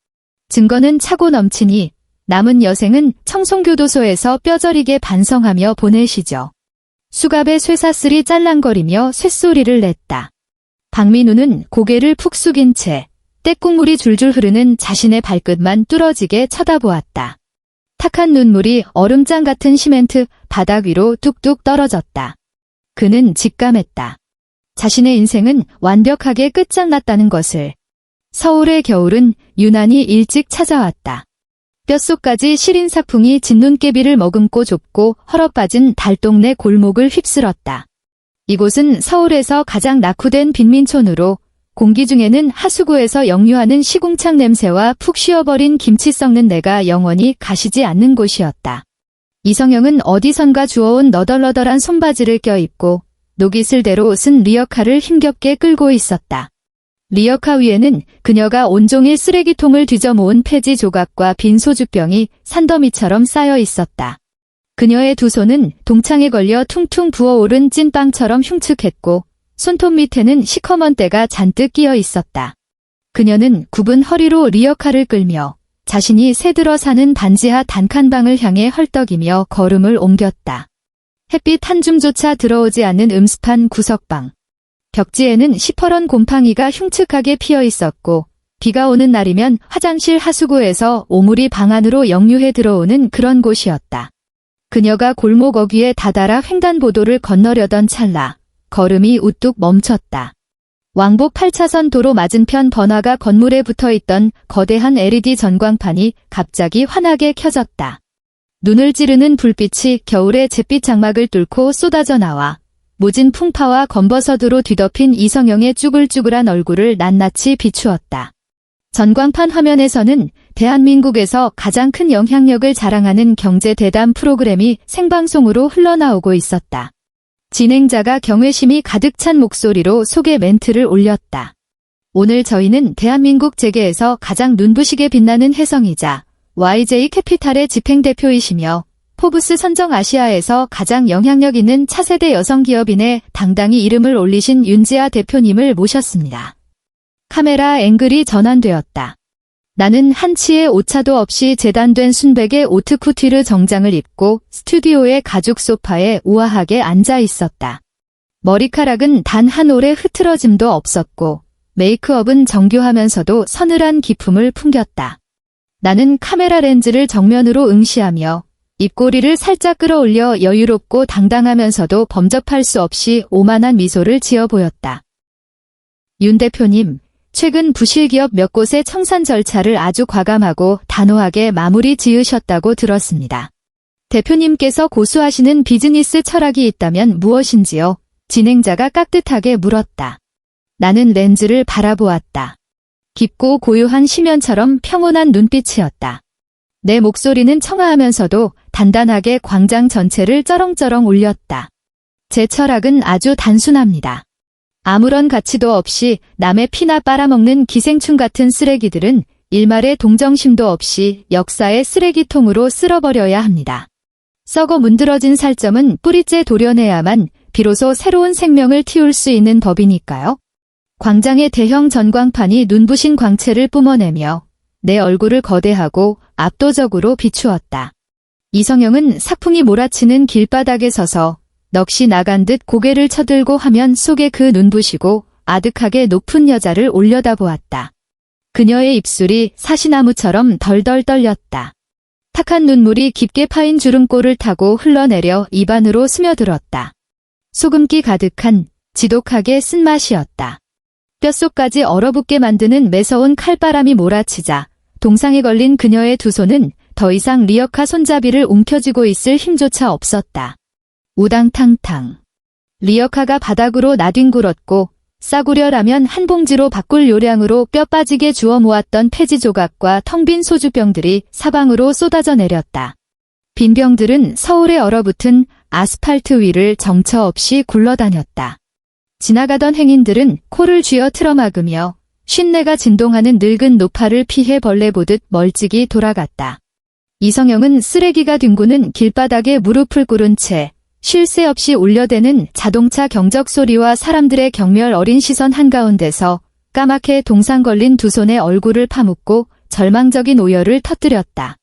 증거는 차고 넘치니 남은 여생은 청송교도소에서 뼈저리게 반성하며 보내시죠. 수갑의 쇠사슬이 짤랑거리며 쇳소리를 냈다. 박민우는 고개를 푹 숙인 채 떼국물이 줄줄 흐르는 자신의 발끝만 뚫어지게 쳐다보았다. 탁한 눈물이 얼음장 같은 시멘트 바닥 위로 뚝뚝 떨어졌다. 그는 직감했다. 자신의 인생은 완벽하게 끝장났다는 것을. 서울의 겨울은 유난히 일찍 찾아왔다. 뼛속까지 시린 사풍이 진눈깨비를 머금고 좁고 헐어빠진 달동네 골목을 휩쓸었다. 이곳은 서울에서 가장 낙후된 빈민촌으로 공기 중에는 하수구에서 역류하는 시궁창 냄새와 푹 쉬어버린 김치 썩는 내가 영원히 가시지 않는 곳이었다. 이성영은 어디선가 주워온 너덜너덜한 손바지를 껴입고 녹이 슬대로 쓴 리어카를 힘겹게 끌고 있었다. 리어카 위에는 그녀가 온종일 쓰레기통을 뒤져 모은 폐지 조각과 빈 소주병이 산더미처럼 쌓여 있었다. 그녀의 두 손은 동창에 걸려 퉁퉁 부어오른 찐빵처럼 흉측했고 손톱 밑에는 시커먼 때가 잔뜩 끼어 있었다. 그녀는 굽은 허리로 리어카를 끌며 자신이 새들어 사는 반지하 단칸방을 향해 헐떡이며 걸음을 옮겼다. 햇빛 한 줌조차 들어오지 않는 음습한 구석방. 벽지에는 시퍼런 곰팡이가 흉측하게 피어 있었고 비가 오는 날이면 화장실 하수구에서 오물이 방 안으로 역류해 들어오는 그런 곳이었다. 그녀가 골목 어귀에 다다라 횡단보도를 건너려던 찰나 걸음이 우뚝 멈췄다. 왕복 8차선 도로 맞은편 번화가 건물에 붙어있던 거대한 LED 전광판이 갑자기 환하게 켜졌다. 눈을 찌르는 불빛이 겨울의 잿빛 장막을 뚫고 쏟아져 나와 모진 풍파와 검버섯으로 뒤덮인 이성영의 쭈글쭈글한 얼굴을 낱낱이 비추었다. 전광판 화면에서는 대한민국에서 가장 큰 영향력을 자랑하는 경제 대담 프로그램이 생방송으로 흘러나오고 있었다. 진행자가 경외심이 가득 찬 목소리로 소개 멘트를 올렸다. 오늘 저희는 대한민국 재계에서 가장 눈부시게 빛나는 혜성이자 YJ 캐피탈의 집행대표이시며 포브스 선정 아시아에서 가장 영향력 있는 차세대 여성 기업인에 당당히 이름을 올리신 윤지아 대표님을 모셨습니다. 카메라 앵글이 전환되었다. 나는 한치의 오차도 없이 재단된 순백의 오트쿠티르 정장을 입고 스튜디오의 가죽 소파에 우아하게 앉아 있었다. 머리카락은 단 한 올의 흐트러짐도 없었고 메이크업은 정교하면서도 서늘한 기품을 풍겼다. 나는 카메라 렌즈를 정면으로 응시하며 입꼬리를 살짝 끌어올려 여유롭고 당당하면서도 범접할 수 없이 오만한 미소를 지어 보였다. 윤 대표님, 최근 부실기업 몇 곳의 청산 절차를 아주 과감하고 단호하게 마무리 지으셨다고 들었습니다. 대표님께서 고수하시는 비즈니스 철학이 있다면 무엇인지요? 진행자가 깍듯하게 물었다. 나는 렌즈를 바라보았다. 깊고 고요한 심연처럼 평온한 눈빛이었다. 내 목소리는 청아하면서도 단단하게 광장 전체를 쩌렁쩌렁 울렸다. 제 철학은 아주 단순합니다. 아무런 가치도 없이 남의 피나 빨아먹는 기생충 같은 쓰레기들은 일말의 동정심도 없이 역사의 쓰레기통으로 쓸어버려야 합니다. 썩어 문드러진 살점은 뿌리째 도려내야만 비로소 새로운 생명을 틔울 수 있는 법이니까요. 광장의 대형 전광판이 눈부신 광채를 뿜어내며 내 얼굴을 거대하고 압도적으로 비추었다. 이성영은 사풍이 몰아치는 길바닥에 서서 넋이 나간 듯 고개를 쳐들고 화면 속에 그 눈부시고 아득하게 높은 여자를 올려다보았다. 그녀의 입술이 사시나무처럼 덜덜 떨렸다. 탁한 눈물이 깊게 파인 주름골을 타고 흘러내려 입안으로 스며들었다. 소금기 가득한 지독하게 쓴맛이었다. 뼛속까지 얼어붙게 만드는 매서운 칼바람이 몰아치자 동상에 걸린 그녀의 두 손은 더 이상 리어카 손잡이를 움켜쥐고 있을 힘조차 없었다. 우당탕탕. 리어카가 바닥으로 나뒹굴었고 싸구려 라면 한 봉지로 바꿀 요량으로 뼈 빠지게 주워 모았던 폐지 조각과 텅 빈 소주병들이 사방으로 쏟아져 내렸다. 빈 병들은 서울에 얼어붙은 아스팔트 위를 정처 없이 굴러다녔다. 지나가던 행인들은 코를 쥐어 틀어막으며 쉰내가 진동하는 늙은 노파를 피해 벌레 보듯 멀찍이 돌아갔다. 이성영은 쓰레기가 뒹구는 길바닥에 무릎을 꿇은 채 쉴 새 없이 울려대는 자동차 경적 소리와 사람들의 경멸 어린 시선 한가운데서 까맣게 동상 걸린 두 손에 얼굴을 파묻고 절망적인 오열을 터뜨렸다.